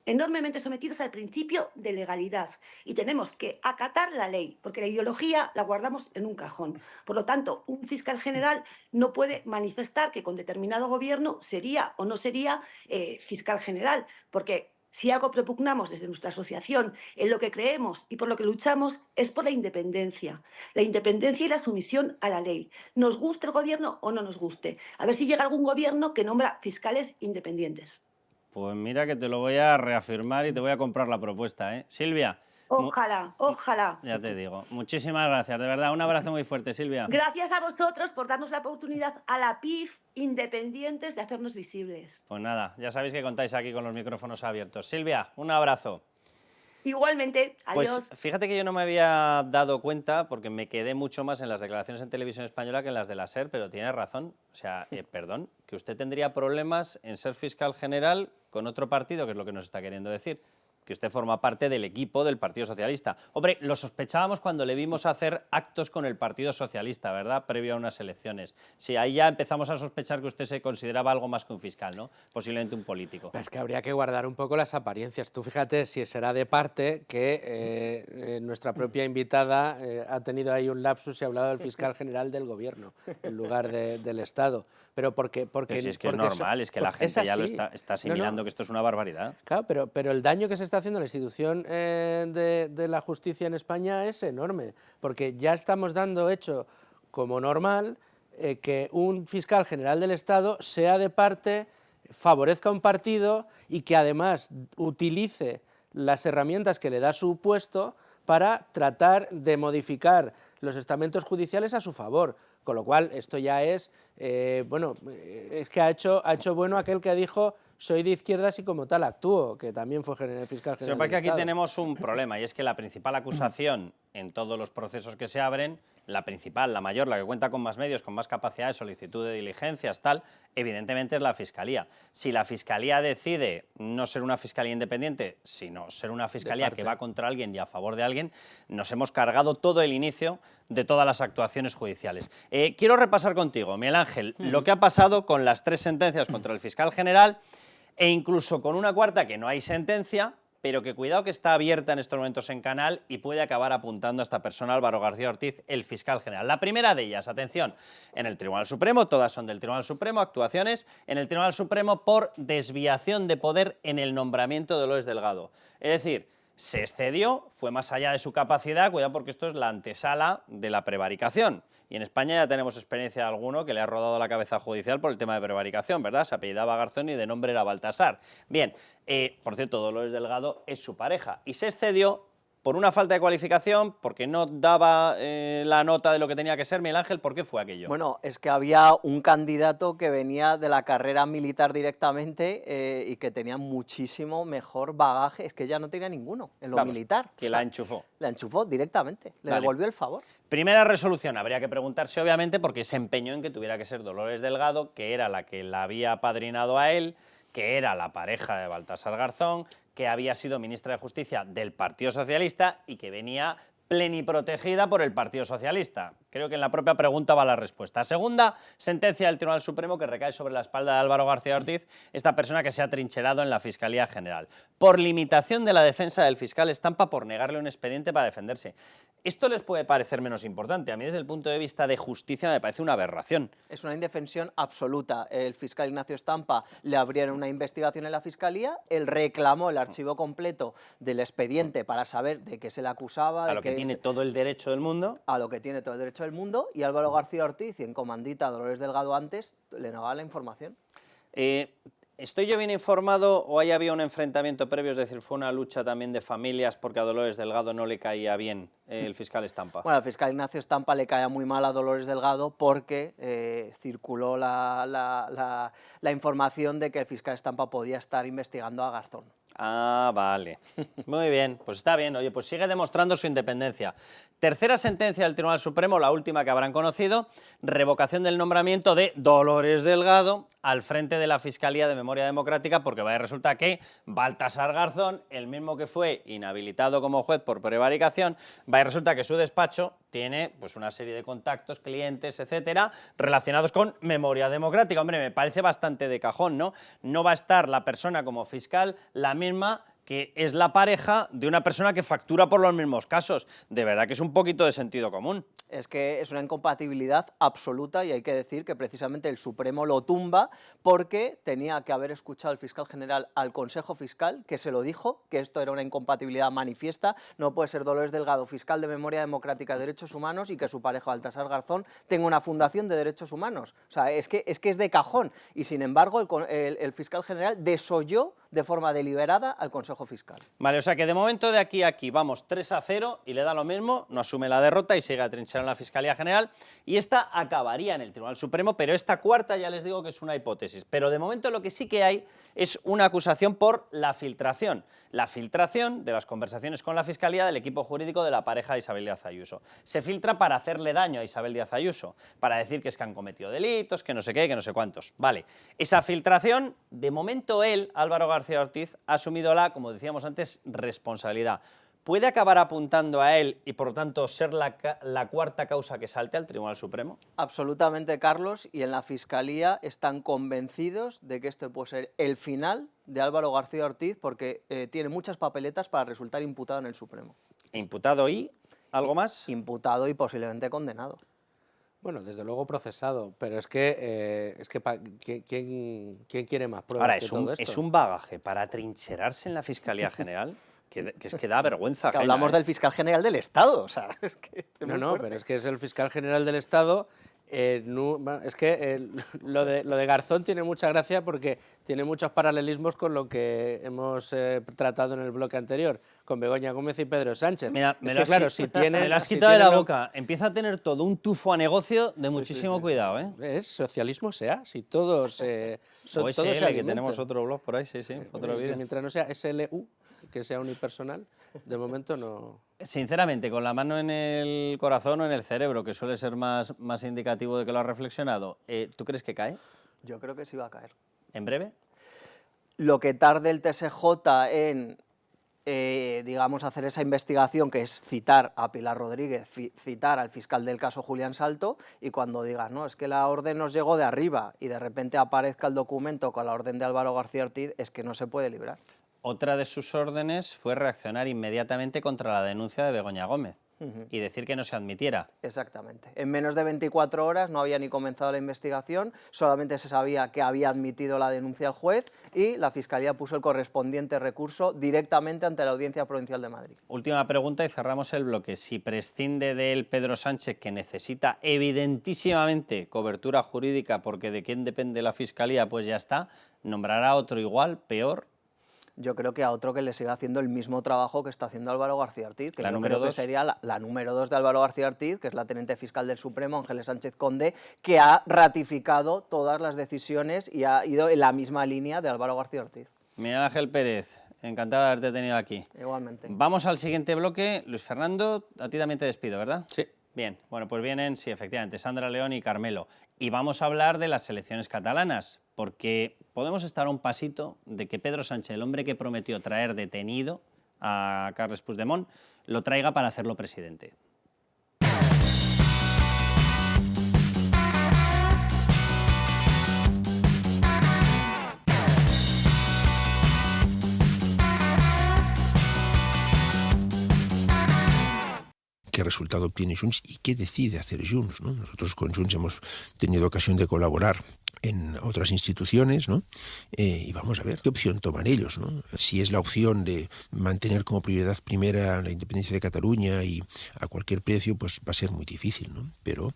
enormemente sometidos al principio de legalidad y tenemos que acatar la ley, porque la ideología la guardamos en un cajón. Por lo tanto, un fiscal general no puede manifestar que con determinado gobierno sería o no sería fiscal general, porque si algo propugnamos desde nuestra asociación, en lo que creemos y por lo que luchamos, es por la independencia y la sumisión a la ley. Nos guste el gobierno o no nos guste. A ver si llega algún gobierno que nombra fiscales independientes. Pues mira que te lo voy a reafirmar y te voy a comprar la propuesta, ¿eh? Silvia. Ojalá, ojalá. Ya te digo. Muchísimas gracias, de verdad. Un abrazo muy fuerte, Silvia. Gracias a vosotros por darnos la oportunidad a la PIF independientes de hacernos visibles. Pues nada, ya sabéis que contáis aquí con los micrófonos abiertos. Silvia, un abrazo. Igualmente, adiós. Pues fíjate que yo no me había dado cuenta, porque me quedé mucho más en las declaraciones en Televisión Española que en las de la SER, pero tiene razón. O sea, perdón, que usted tendría problemas en ser fiscal general con otro partido, que es lo que nos está queriendo decir, que usted forma parte del equipo del Partido Socialista. Hombre, lo sospechábamos cuando le vimos hacer actos con el Partido Socialista, ¿verdad?, previo a unas elecciones. Sí, ahí ya empezamos a sospechar que usted se consideraba algo más que un fiscal, ¿no? Posiblemente un político. Pero es que habría que guardar un poco las apariencias. Tú fíjate si será de parte que nuestra propia invitada ha tenido ahí un lapsus y ha hablado del fiscal general del gobierno en lugar del Estado. Pero porque si es que es normal, es que la gente ya lo está asimilando, que esto es una barbaridad. Claro, pero el daño que se está haciendo a la institución de la justicia en España es enorme, porque ya estamos dando hecho como normal que un fiscal general del Estado sea de parte, favorezca a un partido y que además utilice las herramientas que le da su puesto para tratar de modificar los estamentos judiciales a su favor. Con lo cual, esto ya es, es que ha hecho bueno aquel que dijo soy de izquierdas y como tal actúo, que también fue fiscal general del que aquí Estado. tenemos un problema, y es que la principal acusación en todos los procesos que se abren, la principal, la mayor, la que cuenta con más medios, con más capacidad de solicitud de diligencias, tal, evidentemente es la Fiscalía. Si la Fiscalía decide no ser una Fiscalía independiente, sino ser una Fiscalía que va contra alguien y a favor de alguien, nos hemos cargado todo el inicio de todas las actuaciones judiciales. Quiero repasar contigo, Miguel Ángel, lo que ha pasado con las 3 sentencias contra el fiscal general e incluso con una cuarta que no hay sentencia, pero que cuidado que está abierta en estos momentos en Canal y puede acabar apuntando a esta persona, Álvaro García Ortiz, el fiscal general. La primera de ellas, atención, en el Tribunal Supremo, todas son del Tribunal Supremo, actuaciones en el Tribunal Supremo por desviación de poder en el nombramiento de Dolores Delgado. Es decir, se excedió, fue más allá de su capacidad, cuidado porque esto es la antesala de la prevaricación. Y en España ya tenemos experiencia de alguno que le ha rodado la cabeza judicial por el tema de prevaricación, ¿verdad? Se apellidaba Garzón y de nombre era Baltasar. Bien, por cierto, Dolores Delgado es su pareja y se excedió por una falta de cualificación, porque no daba la nota de lo que tenía que ser. Miguel Ángel, ¿por qué fue aquello? Bueno, es que había un candidato que venía de la carrera militar directamente y que tenía muchísimo mejor bagaje, es que ella no tenía ninguno en lo militar. Que la enchufó. La enchufó directamente, le Vale. devolvió el favor. Primera resolución, habría que preguntarse obviamente porque se empeñó en que tuviera que ser Dolores Delgado, que era la que la había apadrinado a él, que era la pareja de Baltasar Garzón, que había sido ministra de Justicia del Partido Socialista y que venía pleniprotegida por el Partido Socialista. Creo que en la propia pregunta va la respuesta. Segunda sentencia del Tribunal Supremo que recae sobre la espalda de Álvaro García Ortiz, esta persona que se ha trincherado en la Fiscalía General, por limitación de la defensa del fiscal Estampa por negarle un expediente para defenderse. Esto les puede parecer menos importante. A mí, desde el punto de vista de justicia, me parece una aberración. Es una indefensión absoluta. El fiscal Ignacio Estampa le abrieron una investigación en la Fiscalía, él reclamó el archivo completo del expediente para saber de qué se le acusaba. A lo que tiene todo el derecho del mundo. A lo que tiene todo el derecho del mundo, y Álvaro García Ortiz, y en comandita Dolores Delgado antes, le negaba la información. ¿Estoy yo bien informado o ahí había un enfrentamiento previo? Es decir, fue una lucha también de familias porque a Dolores Delgado no le caía bien el fiscal Estampa. Bueno, al fiscal Ignacio Estampa le caía muy mal a Dolores Delgado porque circuló la información de que el fiscal Estampa podía estar investigando a Garzón. Ah, vale. Muy bien, pues está bien. Oye, pues sigue demostrando su independencia. Tercera sentencia del Tribunal Supremo, la última que habrán conocido, revocación del nombramiento de Dolores Delgado al frente de la Fiscalía de Memoria Democrática, porque resulta que Baltasar Garzón, el mismo que fue inhabilitado como juez por prevaricación, resulta que su despacho tiene pues una serie de contactos, clientes, etcétera, relacionados con Memoria Democrática. Hombre, me parece bastante de cajón, ¿no? No va a estar la persona como fiscal la misma que es la pareja de una persona que factura por los mismos casos. De verdad que es un poquito de sentido común. Es que es una incompatibilidad absoluta y hay que decir que precisamente el Supremo lo tumba porque tenía que haber escuchado el fiscal general al Consejo Fiscal, que se lo dijo, que esto era una incompatibilidad manifiesta. No puede ser Dolores Delgado, fiscal de Memoria Democrática y Derechos Humanos, y que su pareja Baltasar Garzón tenga una fundación de derechos humanos. O sea, es que es de cajón. Y sin embargo, el fiscal general desoyó de forma deliberada al Consejo Fiscal. Vale, o sea que de momento de aquí a aquí vamos 3-0 y le da lo mismo, no asume la derrota y sigue atrincherado en la Fiscalía General, y esta acabaría en el Tribunal Supremo, pero esta cuarta ya les digo que es una hipótesis. Pero de momento lo que sí que hay es una acusación por la filtración de las conversaciones con la Fiscalía del equipo jurídico de la pareja de Isabel Díaz Ayuso. Se filtra para hacerle daño a Isabel Díaz Ayuso, para decir que es que han cometido delitos, que no sé qué, que no sé cuántos. Vale, esa filtración, de momento él, Álvaro García Ortiz, ha asumido como decíamos antes, responsabilidad. ¿Puede acabar apuntando a él y, por lo tanto, ser la cuarta causa que salte al Tribunal Supremo? Absolutamente, Carlos, y en la Fiscalía están convencidos de que este puede ser el final de Álvaro García Ortiz porque tiene muchas papeletas para resultar imputado en el Supremo. ¿Imputado y algo más? Imputado y posiblemente condenado. Bueno, desde luego procesado, pero es que ¿quién quiere más pruebas? Ahora, que todo esto? es un bagaje para trincherarse en la Fiscalía General que es que da vergüenza ajena, hablamos del fiscal general del Estado, o sea, es que No, pero es que es el fiscal general del Estado. Es que lo de Garzón tiene mucha gracia porque tiene muchos paralelismos con lo que hemos tratado en el bloque anterior, con Begoña Gómez y Pedro Sánchez. Mira, me lo has quitado de la boca. Empieza a tener todo un tufo a negocio de muchísimo cuidado, ¿eh? Es socialismo sea, si todos todos se alimentan. Que tenemos otro blog por ahí, sí, otro vídeo. Mientras no sea SLU, que sea unipersonal, de momento no. Sinceramente, con la mano en el corazón o en el cerebro, que suele ser más indicativo de que lo has reflexionado, ¿tú crees que cae? Yo creo que sí va a caer. ¿En breve? Lo que tarde el TSJ en, digamos, hacer esa investigación, que es citar a Pilar Rodríguez, citar al fiscal del caso Julián Salto, y cuando digas, no, es que la orden nos llegó de arriba y de repente aparezca el documento con la orden de Álvaro García Ortiz, es que no se puede librar. Otra de sus órdenes fue reaccionar inmediatamente contra la denuncia de Begoña Gómez. y decir que no se admitiera. Exactamente. En menos de 24 horas no había ni comenzado la investigación, solamente se sabía que había admitido la denuncia al juez y la Fiscalía puso el correspondiente recurso directamente ante la Audiencia Provincial de Madrid. Última pregunta y cerramos el bloque. Si prescinde de él Pedro Sánchez, que necesita evidentísimamente cobertura jurídica porque de quién depende la Fiscalía, pues ya está, ¿nombrará a otro igual, peor? Yo creo que a otro que le siga haciendo el mismo trabajo que está haciendo Álvaro García Ortiz, que ¿La yo número creo que dos? sería la número 2 de Álvaro García Ortiz, que es la teniente fiscal del Supremo, Ángeles Sánchez Conde, que ha ratificado todas las decisiones y ha ido en la misma línea de Álvaro García Ortiz. Miguel Ángel Pérez, encantado de haberte tenido aquí. Igualmente. Vamos al siguiente bloque. Luis Fernando, a ti también te despido, ¿verdad? Sí. Bien, bueno, pues vienen, sí, efectivamente, Sandra León y Carmelo. Y vamos a hablar de las elecciones catalanas, porque podemos estar a un pasito de que Pedro Sánchez, el hombre que prometió traer detenido a Carles Puigdemont, lo traiga para hacerlo presidente. qué resultado obtiene Junts y qué decide hacer Junts, ¿no? Nosotros con Junts hemos tenido ocasión de colaborar en otras instituciones, ¿no? Y vamos a ver qué opción toman ellos, ¿no? Si es la opción de mantener como prioridad primera la independencia de Cataluña y a cualquier precio, pues va a ser muy difícil, ¿no? Pero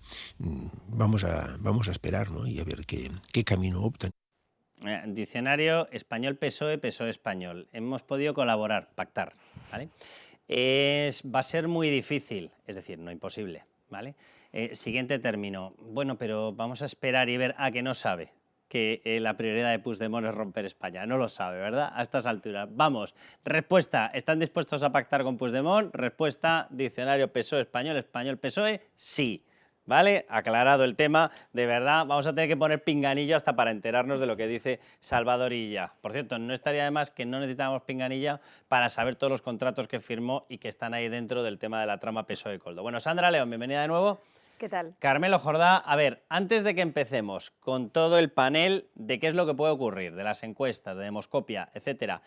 vamos a esperar, ¿no? Y a ver qué camino optan. Diccionario español-PSOE, PSOE-español. Hemos podido colaborar, pactar, ¿vale? Va a ser muy difícil, es decir, no imposible, ¿vale? Siguiente término. Bueno, pero vamos a esperar y ver a que no sabe que la prioridad de Puigdemont es romper España. No lo sabe, ¿verdad? A estas alturas. Vamos, respuesta, ¿están dispuestos a pactar con Puigdemont? Respuesta, diccionario PSOE-español, español-PSOE, sí. ¿Vale? Aclarado el tema, de verdad, vamos a tener que poner pinganillo hasta para enterarnos de lo que dice Salvador Illa. Por cierto, no estaría de más que no necesitamos pinganilla para saber todos los contratos que firmó y que están ahí dentro del tema de la trama PSOE-Coldo. Bueno, Sandra León, bienvenida de nuevo. ¿Qué tal? Carmelo Jordá, a ver, antes de que empecemos con todo el panel de qué es lo que puede ocurrir, de las encuestas, de Demoscopia, etcétera,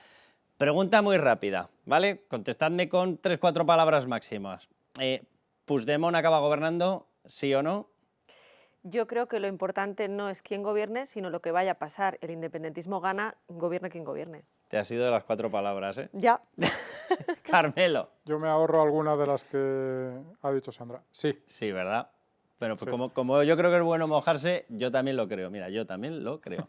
pregunta muy rápida, ¿vale? Contestadme con 3-4 palabras máximas. ¿Puigdemont acaba gobernando? ¿Sí o no? Yo creo que lo importante no es quién gobierne, sino lo que vaya a pasar. El independentismo gana, gobierne quien gobierne. Te has ido de las 4 palabras, ¿eh? Ya. Carmelo. Yo me ahorro algunas de las que ha dicho Sandra. Sí. Sí, ¿verdad? Pero pues Sí. como yo creo que es bueno mojarse, yo también lo creo. Mira, yo también lo creo.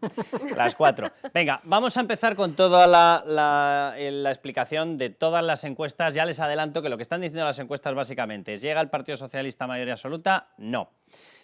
Las 4. Venga, vamos a empezar con toda la explicación de todas las encuestas. Ya les adelanto que lo que están diciendo las encuestas básicamente es: ¿llega el Partido Socialista a mayoría absoluta? No.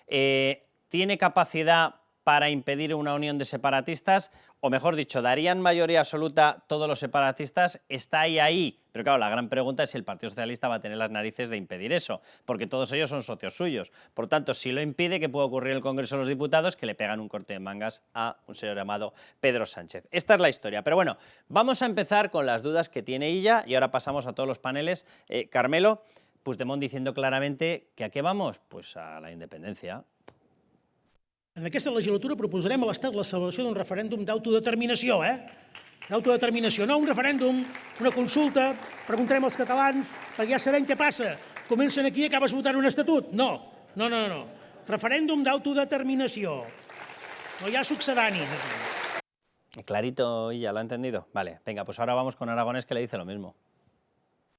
¿Tiene capacidad para impedir una unión de separatistas? O mejor dicho, ¿darían mayoría absoluta todos los separatistas? Está ahí. Pero claro, la gran pregunta es si el Partido Socialista va a tener las narices de impedir eso, porque todos ellos son socios suyos. Por tanto, si lo impide, ¿qué puede ocurrir en el Congreso de los Diputados? Que le pegan un corte de mangas a un señor llamado Pedro Sánchez. Esta es la historia. Pero bueno, vamos a empezar con las dudas que tiene Illa y ahora pasamos a todos los paneles. Carmelo, Puigdemont diciendo claramente que ¿a qué vamos? Pues a la independencia. En aquesta legislatura proposarem a l'Estat la celebració d'un referèndum d'autodeterminació, d'autodeterminació, no un referèndum, una consulta, preguntarem als catalans, perquè ja sabem què passa. Comencen aquí i acabes votant un estatut. No. Referèndum d'autodeterminació. No hi ha succedanis aquí. Clarito, Illa, ¿lo ha entendido? Vale, venga, pues ahora vamos con Aragonés, que le dice lo mismo.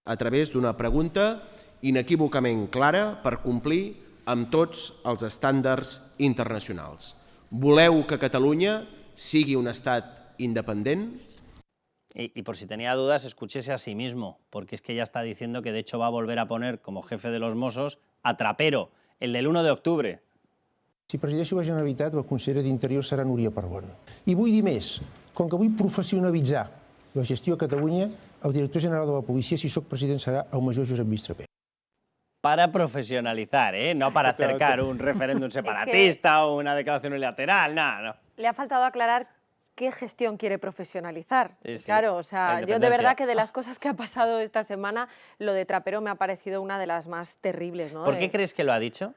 A través d'una pregunta inequívocament clara per complir amb tots els estàndards internacionals. Voleu que Catalunya sigui un estat independent? Y por si tenía dudas, escúchese a sí mismo, porque es que ya está diciendo que de hecho va a volver a poner como jefe de los Mossos a Trapero, el del 1 de octubre. Si presideixo la Generalitat, la consellera d'Interior serà Núria Parlon. I vull dir més, com que vull professionalitzar la gestió a Catalunya, el director general de la policia, si sóc president, serà el major Josep Lluís Trapero. Para profesionalizar, no para acercar un referéndum separatista o una declaración unilateral, nada, no. Le ha faltado aclarar qué gestión quiere profesionalizar. Sí, sí. Claro, o sea, La yo de verdad independencia. que de las cosas que ha pasado esta semana, lo de Trapero me ha parecido una de las más terribles, ¿no? ¿Por qué crees que lo ha dicho?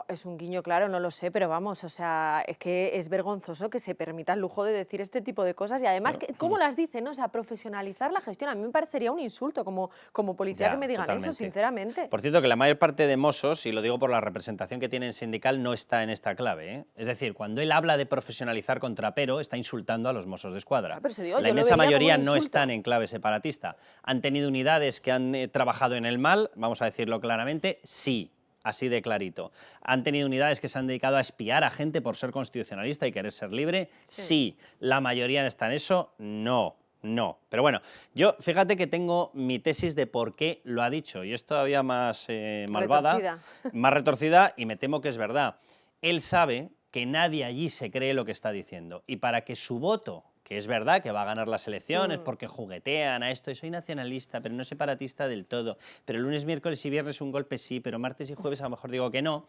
Es un guiño, claro, no lo sé, pero vamos, o sea, es que es vergonzoso que se permita el lujo de decir este tipo de cosas y además, ¿cómo las dicen? ¿No? O sea, profesionalizar la gestión, a mí me parecería un insulto como policía que me digan eso, sinceramente. Por cierto, que la mayor parte de Mossos, y lo digo por la representación que tienen sindical, no está en esta clave, ¿eh? Es decir, cuando él habla de profesionalizar con trapero, está insultando a los Mossos de Escuadra. Pero se digo, la inmensa mayoría no están en clave separatista. ¿Han tenido unidades que han trabajado en el mal? Vamos a decirlo claramente, sí. Así de clarito. ¿Han tenido unidades que se han dedicado a espiar a gente por ser constitucionalista y querer ser libre? Sí. ¿La mayoría está en eso? No. No. Pero bueno, yo fíjate que tengo mi tesis de por qué lo ha dicho y es todavía más malvada, más retorcida y me temo que es verdad. Él sabe que nadie allí se cree lo que está diciendo y para que su voto, que es verdad que va a ganar las elecciones porque juguetean a esto y soy nacionalista, pero no separatista del todo, pero lunes, miércoles y viernes un golpe sí, pero martes y jueves a lo mejor digo que no,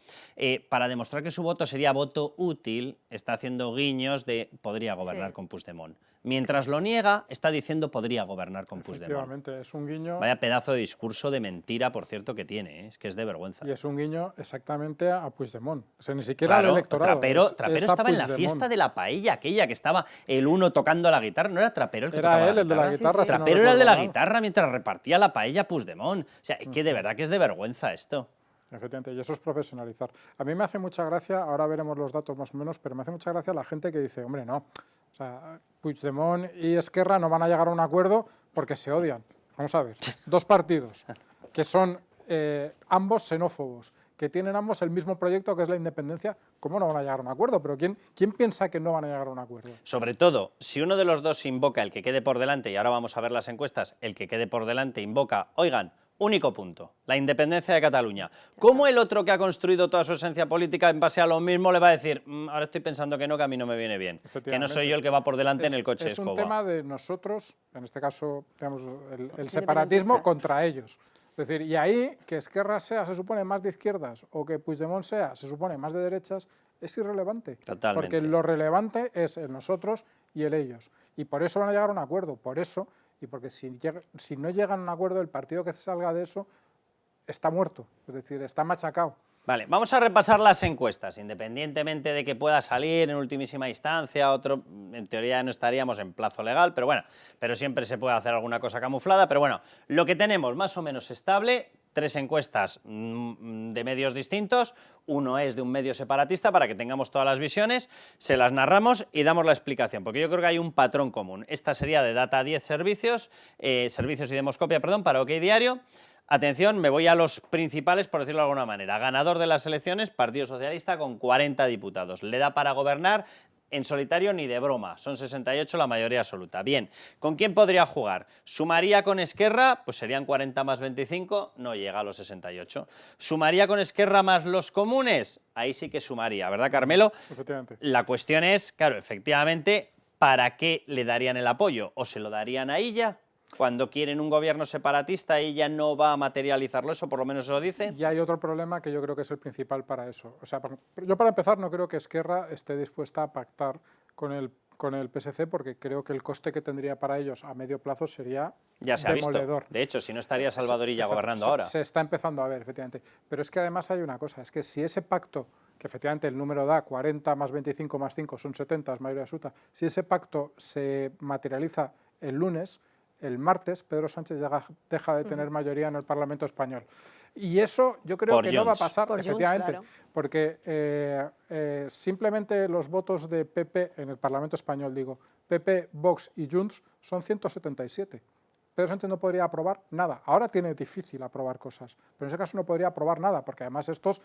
para demostrar que su voto sería voto útil, está haciendo guiños de podría gobernar con Puigdemont. Mientras lo niega, está diciendo podría gobernar con Puigdemont. Efectivamente, es un guiño... Vaya pedazo de discurso de mentira, por cierto, que tiene, es que es de vergüenza. Y es un guiño exactamente a Puigdemont, o sea, ni siquiera al electorado. Trapero estaba en la fiesta de la paella, aquella que estaba el uno tocando la guitarra, no era Trapero el que tocaba la guitarra. Era él el de la guitarra. Trapero era el de la guitarra mientras repartía la paella Puigdemont. O sea, es que de verdad que es de vergüenza esto. Efectivamente, y eso es profesionalizar. A mí me hace mucha gracia, ahora veremos los datos más o menos, pero me hace mucha gracia la gente que dice, hombre, no, o sea, Puigdemont y Esquerra no van a llegar a un acuerdo porque se odian. Vamos a ver, dos partidos que son ambos xenófobos, que tienen ambos el mismo proyecto que es la independencia, ¿cómo no van a llegar a un acuerdo? Pero ¿quién piensa que no van a llegar a un acuerdo? Sobre todo, si uno de los dos invoca el que quede por delante, y ahora vamos a ver las encuestas, el que quede por delante invoca, oigan, único punto, la independencia de Cataluña. ¿Cómo el otro que ha construido toda su esencia política en base a lo mismo le va a decir, ahora estoy pensando que no, que a mí no me viene bien, que no soy yo el que va por delante en el coche de escoba? Es un tema de nosotros, en este caso, digamos, el separatismo contra ellos. Es decir, y ahí que Esquerra sea, se supone, más de izquierdas o que Puigdemont sea, se supone, más de derechas, es irrelevante. Totalmente. Porque lo relevante es el nosotros y el ellos. Y por eso van a llegar a un acuerdo, por eso, y porque si no llegan a un acuerdo, el partido que salga de eso está muerto, es decir, está machacado. Vale, vamos a repasar las encuestas, independientemente de que pueda salir en ultimísima instancia, otro, en teoría no estaríamos en plazo legal, pero bueno, pero siempre se puede hacer alguna cosa camuflada, pero bueno, lo que tenemos más o menos estable, 3 encuestas de medios distintos, uno es de un medio separatista para que tengamos todas las visiones, se las narramos y damos la explicación, porque yo creo que hay un patrón común. Esta sería de Data 10 Servicios, Servicios y Demoscopia, perdón, para OK Diario. Atención, me voy a los principales, por decirlo de alguna manera. Ganador de las elecciones, Partido Socialista con 40 diputados. Le da para gobernar en solitario ni de broma, son 68 la mayoría absoluta. Bien, ¿con quién podría jugar? ¿Sumaría con Esquerra? Pues serían 40 más 25, no llega a los 68. ¿Sumaría con Esquerra más los comunes? Ahí sí que sumaría, ¿verdad, Carmelo? Efectivamente. La cuestión es, claro, efectivamente, ¿para qué le darían el apoyo? ¿O se lo darían a ella? Cuando quieren un gobierno separatista, ella no va a materializarlo, eso por lo menos lo dice. Y hay otro problema que yo creo que es el principal para eso. O sea, yo para empezar no creo que Esquerra esté dispuesta a pactar con el PSC porque creo que el coste que tendría para ellos a medio plazo sería ya se ha demoledor. Visto. De hecho, si no estaría Salvador Illa gobernando ahora. Se está empezando a ver, efectivamente. Pero es que además hay una cosa, es que si ese pacto, que efectivamente el número da 40 más 25 más 5 son 70, es mayoría absoluta, si ese pacto se materializa el lunes, el martes Pedro Sánchez deja de tener mayoría en el Parlamento español. Y eso yo creo que no va a pasar, efectivamente, porque simplemente los votos de PP en el Parlamento español, digo, PP, Vox y Junts son 177. Pedro Sánchez no podría aprobar nada. Ahora tiene difícil aprobar cosas, pero en ese caso no podría aprobar nada, porque además estos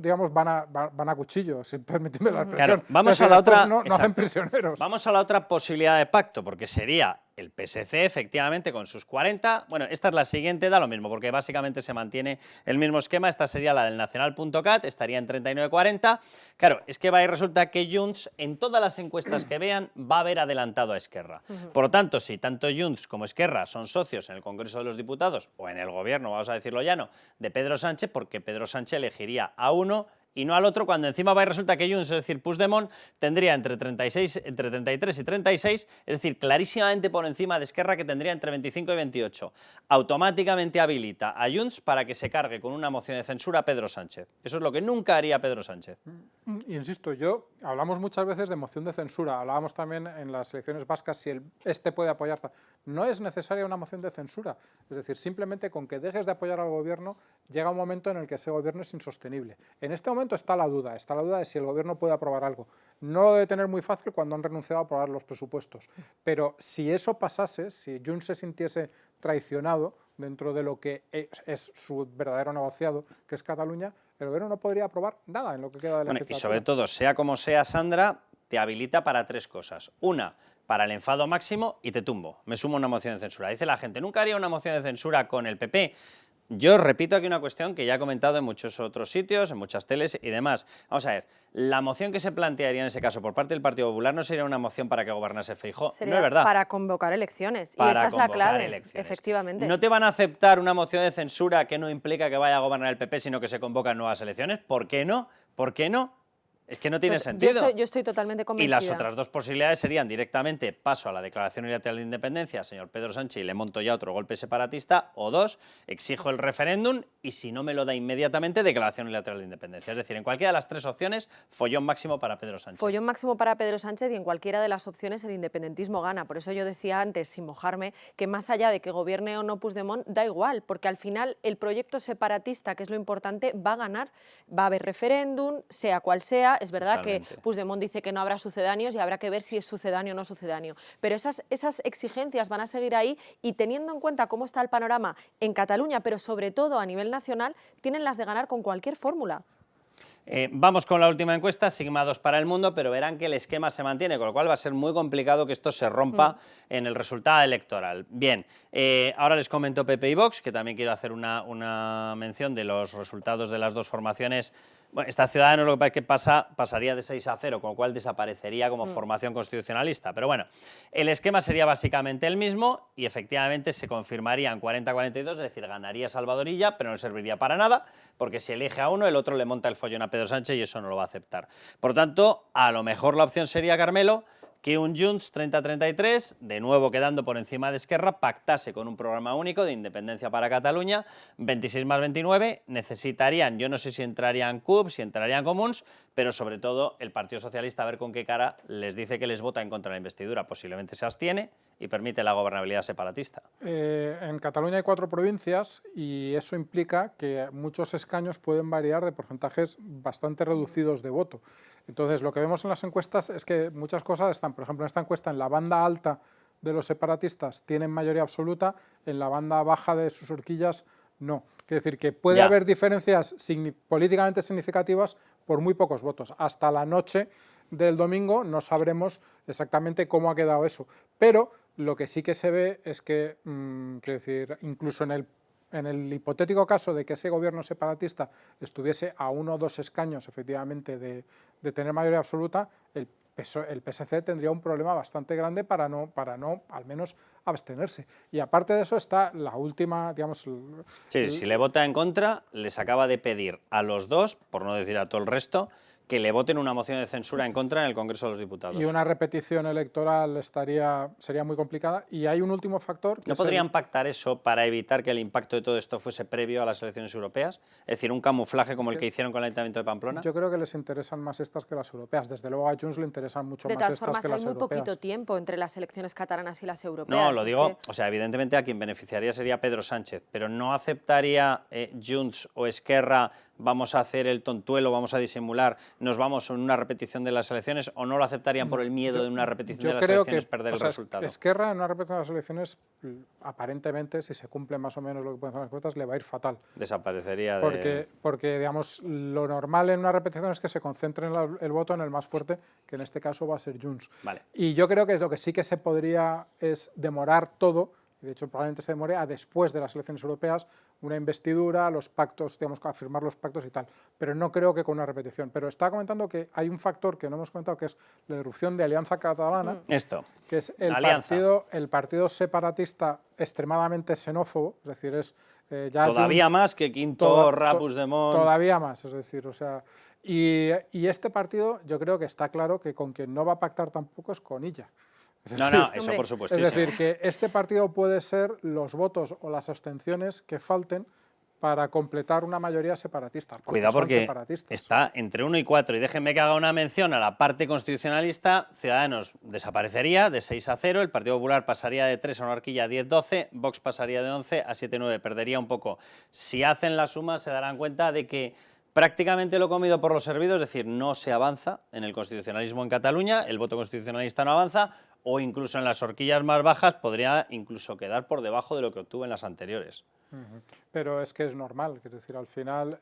digamos, van a cuchillo, si permitidme la expresión. Claro, vamos a la otra, no hacen prisioneros. Vamos a la otra posibilidad de pacto, porque sería el PSC, efectivamente, con sus 40. Bueno, esta es la siguiente, da lo mismo, porque básicamente se mantiene el mismo esquema. Esta sería la del nacional.cat, estaría en 39-40. Claro, es que va y resulta que Junts, en todas las encuestas que vean, va a haber adelantado a Esquerra. Por lo tanto, si tanto Junts como Esquerra son socios en el Congreso de los Diputados, o en el gobierno, vamos a decirlo llano, de Pedro Sánchez, porque Pedro Sánchez elegiría a uno y no al otro, cuando encima va y resulta que Junts, es decir, Puigdemont, tendría entre 33 y 36, es decir, clarísimamente por encima de Esquerra, que tendría entre 25 y 28. Automáticamente habilita a Junts para que se cargue con una moción de censura a Pedro Sánchez. Eso es lo que nunca haría Pedro Sánchez. Insisto, hablamos muchas veces de moción de censura, hablábamos también en las elecciones vascas si este puede apoyar. No es necesaria una moción de censura, es decir, simplemente con que dejes de apoyar al gobierno llega un momento en el que ese gobierno es insostenible. En este momento está la duda de si el gobierno puede aprobar algo. No lo debe tener muy fácil cuando han renunciado a aprobar los presupuestos, pero si eso pasase, si Junts se sintiese traicionado dentro de lo que es su verdadero negociado, que es Cataluña, el gobierno no podría aprobar nada en lo que queda de la legislatura. Y sobre todo, sea como sea, Sandra, te habilita para 3 cosas. Una, para el enfado máximo y te tumbo. Me sumo a una moción de censura. Dice la gente, nunca haría una moción de censura con el PP. Yo repito aquí una cuestión que ya he comentado en muchos otros sitios, en muchas teles y demás. Vamos a ver, la moción que se plantearía en ese caso por parte del Partido Popular no sería una moción para que gobernase Feijóo, no es verdad. Para convocar elecciones, y esa es la clave, efectivamente. No te van a aceptar una moción de censura que no implica que vaya a gobernar el PP, sino que se convocan nuevas elecciones. ¿Por qué no? ¿Por qué no? Es que no tiene sentido. Yo estoy totalmente convencida. Y las otras 2 posibilidades serían directamente paso a la declaración unilateral de independencia, señor Pedro Sánchez, y le monto ya otro golpe separatista, o 2, exijo el referéndum y si no me lo da inmediatamente, declaración unilateral de independencia. Es decir, en cualquiera de las 3 opciones, follón máximo para Pedro Sánchez. Follón máximo para Pedro Sánchez y en cualquiera de las opciones el independentismo gana. Por eso yo decía antes, sin mojarme, que más allá de que gobierne o no Puigdemont, da igual, porque al final el proyecto separatista, que es lo importante, va a ganar. Va a haber referéndum, sea cual sea. Es verdad Totalmente. Que Puigdemont dice que no habrá sucedáneos y habrá que ver si es sucedáneo o no sucedáneo. Pero esas exigencias van a seguir ahí y teniendo en cuenta cómo está el panorama en Cataluña, pero sobre todo a nivel nacional, tienen las de ganar con cualquier fórmula. Vamos con la última encuesta, Sigma 2 para El Mundo, pero verán que el esquema se mantiene, con lo cual va a ser muy complicado que esto se rompa en el resultado electoral. Bien, ahora les comento PP y Vox, que también quiero hacer una mención de los resultados de las 2 formaciones. Bueno, esta Ciudadanos lo que pasaría de 6-0, con lo cual desaparecería como formación constitucionalista. Pero bueno, el esquema sería básicamente el mismo y efectivamente se confirmarían 40-42, es decir, ganaría Salvador Illa, pero no serviría para nada, porque si elige a uno, el otro le monta el follón a Pedro Sánchez y eso no lo va a aceptar. Por tanto, a lo mejor la opción sería Carmelo, que un Junts 30-33, de nuevo quedando por encima de Esquerra, pactase con un programa único de independencia para Cataluña, 26 más 29, necesitarían, yo no sé si entrarían CUP, si entrarían Comuns, pero sobre todo el Partido Socialista a ver con qué cara les dice que les vota en contra de la investidura, posiblemente se abstiene y permite la gobernabilidad separatista. En Cataluña hay 4 provincias y eso implica que muchos escaños pueden variar de porcentajes bastante reducidos de voto. Entonces, lo que vemos en las encuestas es que muchas cosas están, por ejemplo, en esta encuesta, en la banda alta de los separatistas tienen mayoría absoluta, en la banda baja de sus horquillas no. Quiere decir que puede haber diferencias políticamente significativas por muy pocos votos. Hasta la noche del domingo no sabremos exactamente cómo ha quedado eso. Pero lo que sí que se ve es que, quiero decir, incluso en el hipotético caso de que ese gobierno separatista estuviese a 1 o 2 escaños efectivamente de tener mayoría absoluta, el PSC tendría un problema bastante grande para no al menos abstenerse. Y aparte de eso está la última, digamos... si le vota en contra, les acaba de pedir a los 2, por no decir a todo el resto, que le voten una moción de censura en contra en el Congreso de los Diputados. Y una repetición electoral sería muy complicada. Y hay un último factor... ¿No podrían pactar eso para evitar que el impacto de todo esto fuese previo a las elecciones europeas? Es decir, un camuflaje como el que hicieron con el Ayuntamiento de Pamplona. Yo creo que les interesan más estas que las europeas. Desde luego a Junts le interesan mucho más estas que las europeas. De todas formas, hay muy poquito tiempo entre las elecciones catalanas y las europeas. No, lo digo, o sea, evidentemente a quien beneficiaría sería Pedro Sánchez, pero no aceptaría Junts o Esquerra, vamos a hacer el tontuelo, vamos a disimular, nos vamos a una repetición de las elecciones, o no lo aceptarían por el miedo de una repetición de las elecciones perder el resultado. Esquerra en una repetición de las elecciones, aparentemente, si se cumple más o menos lo que pueden hacer las encuestas, le va a ir fatal. Desaparecería porque digamos, lo normal en una repetición es que se concentre el voto en el más fuerte, que en este caso va a ser Junts. Vale. Y yo creo que lo que sí que se podría es demorar todo, y de hecho probablemente se demore a después de las elecciones europeas, una investidura, los pactos, digamos, a firmar los pactos y tal. Pero no creo que con una repetición. Pero estaba comentando que hay un factor que no hemos comentado, que es la irrupción de Alianza Catalana, que es el partido separatista extremadamente xenófobo, es decir, Ya todavía Junts, más que Quinto, Puigdemont. Todavía más, es decir, o sea, y este partido yo creo que está claro que con quien no va a pactar tampoco es con Illa. No, eso por supuesto. Es decir, que este partido puede ser los votos o las abstenciones que falten para completar una mayoría separatista. Cuidado porque está entre 1 y 4. Y déjenme que haga una mención a la parte constitucionalista. Ciudadanos desaparecería de 6-0, el Partido Popular pasaría de 3 a una horquilla a 10-12, Vox pasaría de 11 a 7-9, perdería un poco. Si hacen la suma se darán cuenta de que prácticamente lo comido por lo servido, es decir, no se avanza en el constitucionalismo en Cataluña, el voto constitucionalista no avanza, o incluso en las horquillas más bajas podría incluso quedar por debajo de lo que obtuvo en las anteriores. Pero es que es normal, es decir, al final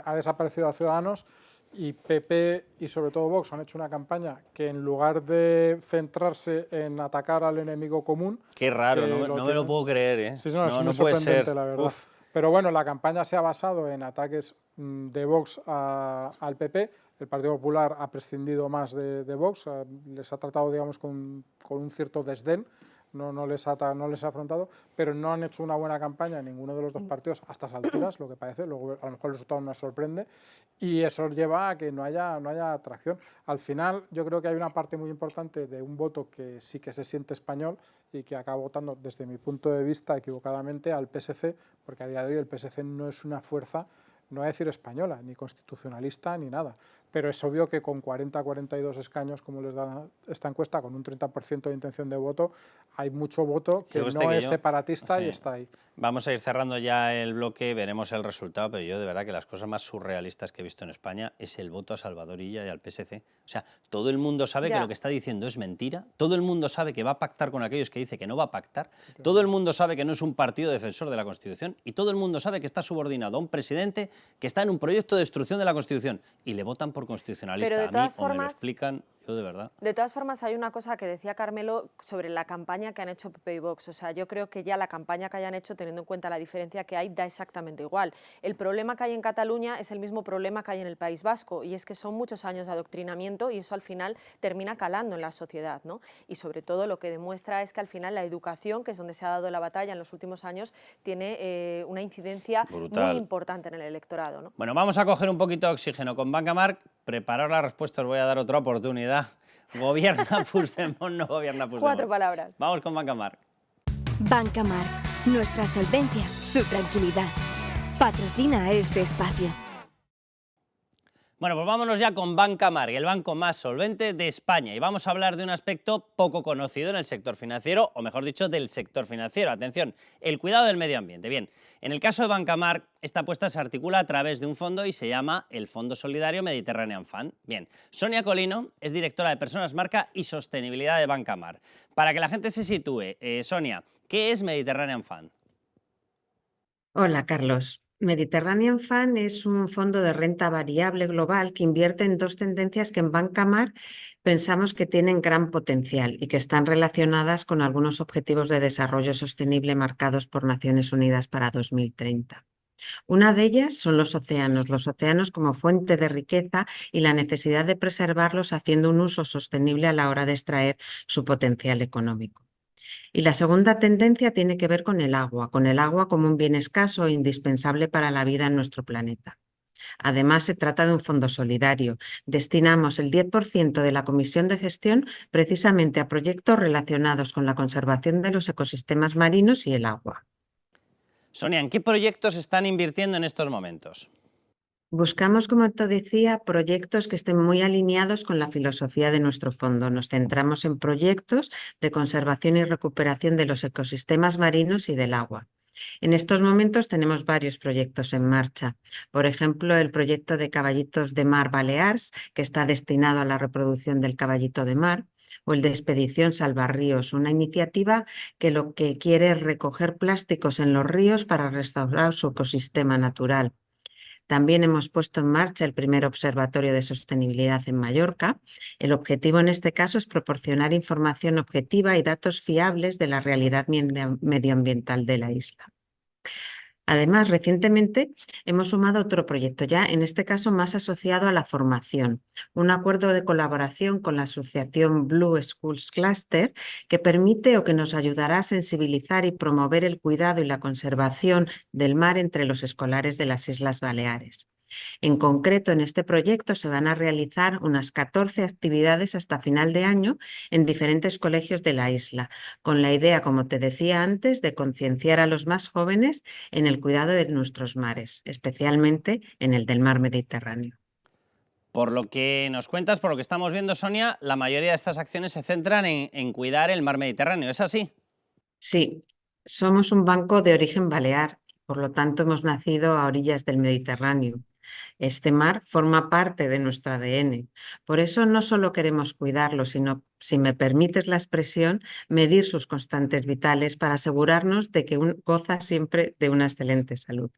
ha desaparecido a Ciudadanos y PP y sobre todo Vox han hecho una campaña que en lugar de centrarse en atacar al enemigo común... Qué raro, no me lo puedo creer, ¿eh? Sí, no, es muy puede sorprendente, ser. La verdad. Uf. Pero bueno, la campaña se ha basado en ataques de Vox al PP. El Partido Popular ha prescindido más de Vox, les ha tratado, digamos, con un cierto desdén. No les ha afrontado, pero no han hecho una buena campaña en ninguno de los dos partidos a estas alturas, lo que parece. Luego a lo mejor el resultado nos sorprende y eso lleva a que no haya atracción. Al final yo creo que hay una parte muy importante de un voto que sí que se siente español y que acaba votando, desde mi punto de vista, equivocadamente al PSC, porque a día de hoy el PSC no es una fuerza, no voy a decir española, ni constitucionalista, ni nada. Pero es obvio que con 40-42 escaños, como les da esta encuesta, con un 30% de intención de voto, hay mucho voto que no es separatista y está ahí. Vamos a ir cerrando ya el bloque, veremos el resultado, pero yo de verdad que las cosas más surrealistas que he visto en España es el voto a Salvador Illa y al PSC. O sea, todo el mundo sabe que lo que está diciendo es mentira, todo el mundo sabe que va a pactar con aquellos que dice que no va a pactar, todo el mundo sabe que no es un partido defensor de la Constitución y todo el mundo sabe que está subordinado a un presidente que está en un proyecto de destrucción de la Constitución y le votan por constitucionalista. Pero de todas a mí, formas, me lo explican, yo de verdad. De todas formas, hay una cosa que decía Carmelo sobre la campaña que han hecho PP y Vox. O sea, yo creo que ya la campaña que hayan hecho, teniendo en cuenta la diferencia que hay, da exactamente igual. El problema que hay en Cataluña es el mismo problema que hay en el País Vasco, y es que son muchos años de adoctrinamiento y eso al final termina calando en la sociedad, ¿no? Y sobre todo lo que demuestra es que al final la educación, que es donde se ha dado la batalla en los últimos años, tiene una incidencia brutal, muy importante en el electorado, ¿no? Bueno, vamos a coger un poquito de oxígeno con Bancamarc. Preparaos la respuesta, os voy a dar otra oportunidad. ¿Gobierna Puigdemont, no gobierna Puigdemont? 4 palabras. Vamos con Bancamarc. Bancamarc, nuestra solvencia, su tranquilidad. Patrocina este espacio. Bueno, pues vámonos ya con Bancamarc, el banco más solvente de España. Y vamos a hablar de un aspecto poco conocido en el sector financiero, o mejor dicho, del sector financiero. Atención, el cuidado del medio ambiente. Bien, en el caso de Bancamarc, esta apuesta se articula a través de un fondo y se llama el Fondo Solidario Mediterranean Fund. Bien, Sonia Colino es directora de Personas, Marca y Sostenibilidad de Bancamarc. Para que la gente se sitúe, Sonia, ¿qué es Mediterranean Fund? Hola, Carlos. Mediterranean Fund es un fondo de renta variable global que invierte en dos tendencias que en Bancamarc pensamos que tienen gran potencial y que están relacionadas con algunos objetivos de desarrollo sostenible marcados por Naciones Unidas para 2030. Una de ellas son los océanos como fuente de riqueza y la necesidad de preservarlos haciendo un uso sostenible a la hora de extraer su potencial económico. Y la segunda tendencia tiene que ver con el agua como un bien escaso e indispensable para la vida en nuestro planeta. Además, se trata de un fondo solidario. Destinamos el 10% de la comisión de gestión precisamente a proyectos relacionados con la conservación de los ecosistemas marinos y el agua. Sonia, ¿en qué proyectos están invirtiendo en estos momentos? Buscamos, como te decía, proyectos que estén muy alineados con la filosofía de nuestro fondo. Nos centramos en proyectos de conservación y recuperación de los ecosistemas marinos y del agua. En estos momentos tenemos varios proyectos en marcha. Por ejemplo, el proyecto de caballitos de mar Balears, que está destinado a la reproducción del caballito de mar, o el de Expedición Salvarríos, una iniciativa que lo que quiere es recoger plásticos en los ríos para restaurar su ecosistema natural. También hemos puesto en marcha el primer observatorio de sostenibilidad en Mallorca. El objetivo en este caso es proporcionar información objetiva y datos fiables de la realidad medioambiental de la isla. Además, recientemente hemos sumado otro proyecto, ya en este caso más asociado a la formación, un acuerdo de colaboración con la asociación Blue Schools Cluster que permite o que nos ayudará a sensibilizar y promover el cuidado y la conservación del mar entre los escolares de las Islas Baleares. En concreto, en este proyecto se van a realizar unas 14 actividades hasta final de año en diferentes colegios de la isla, con la idea, como te decía antes, de concienciar a los más jóvenes en el cuidado de nuestros mares, especialmente en el del mar Mediterráneo. Por lo que nos cuentas, por lo que estamos viendo, Sonia, la mayoría de estas acciones se centran en cuidar el mar Mediterráneo, ¿es así? Sí, somos un banco de origen balear, por lo tanto hemos nacido a orillas del Mediterráneo. Este mar forma parte de nuestro ADN. Por eso no solo queremos cuidarlo, sino, si me permites la expresión, medir sus constantes vitales para asegurarnos de que goza siempre de una excelente salud.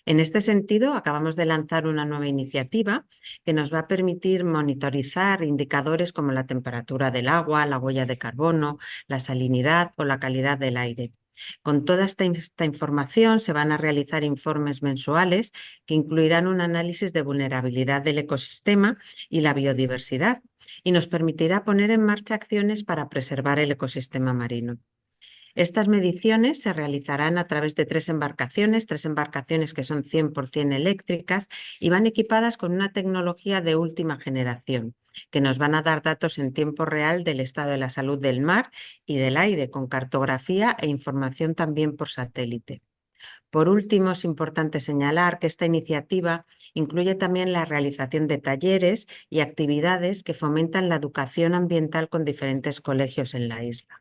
En este sentido, acabamos de lanzar una nueva iniciativa que nos va a permitir monitorizar indicadores como la temperatura del agua, la huella de carbono, la salinidad o la calidad del aire. Con toda esta información se van a realizar informes mensuales que incluirán un análisis de vulnerabilidad del ecosistema y la biodiversidad y nos permitirá poner en marcha acciones para preservar el ecosistema marino. Estas mediciones se realizarán a través de tres embarcaciones que son 100% eléctricas y van equipadas con una tecnología de última generación, que nos van a dar datos en tiempo real del estado de la salud del mar y del aire, con cartografía e información también por satélite. Por último, es importante señalar que esta iniciativa incluye también la realización de talleres y actividades que fomentan la educación ambiental con diferentes colegios en la isla.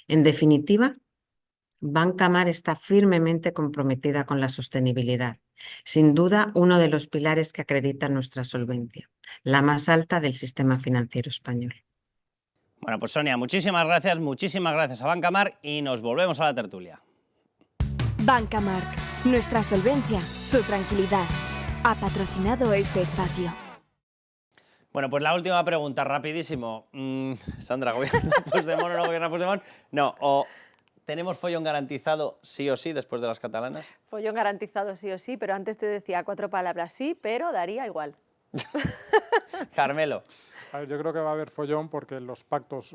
En definitiva, Banca Mar está firmemente comprometida con la sostenibilidad, sin duda uno de los pilares que acreditan nuestra solvencia, la más alta del sistema financiero español. Bueno, pues Sonia, muchísimas gracias a Banca Mar y nos volvemos a la tertulia. Banca Marc, nuestra solvencia, su tranquilidad. Ha patrocinado este espacio. Bueno, pues la última pregunta, rapidísimo. Sandra, ¿gobierna Puigdemont o no gobierna Puigdemont? No, o ¿tenemos follón garantizado sí o sí después de las catalanas? Follón garantizado sí o sí, pero antes te decía 4 palabras sí, pero daría igual. Carmelo. A ver, yo creo que va a haber follón porque los pactos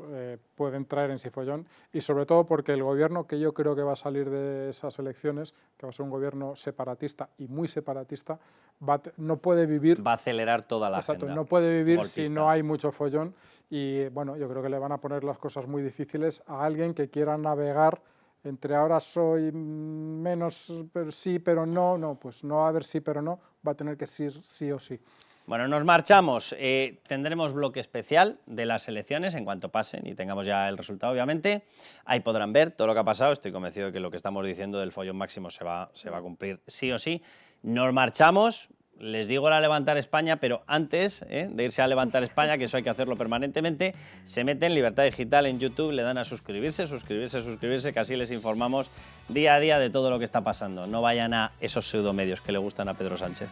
pueden traer en sí follón y sobre todo porque el gobierno que yo creo que va a salir de esas elecciones, que va a ser un gobierno separatista y muy separatista, no puede vivir... Va a acelerar toda la agenda. No puede vivir golpista. Si no hay mucho follón y bueno, yo creo que le van a poner las cosas muy difíciles a alguien que quiera navegar entre ahora soy menos sí pero no, pues no va a haber sí pero no, va a tener que ser sí o sí. Bueno, nos marchamos. Tendremos bloque especial de las elecciones en cuanto pasen y tengamos ya el resultado, obviamente. Ahí podrán ver todo lo que ha pasado. Estoy convencido de que lo que estamos diciendo del follón máximo se va a cumplir sí o sí. Nos marchamos. Les digo la Levantar España, pero antes de irse a Levantar España, que eso hay que hacerlo permanentemente, se meten en Libertad Digital en YouTube, le dan a suscribirse, que así les informamos día a día de todo lo que está pasando. No vayan a esos pseudomedios que le gustan a Pedro Sánchez.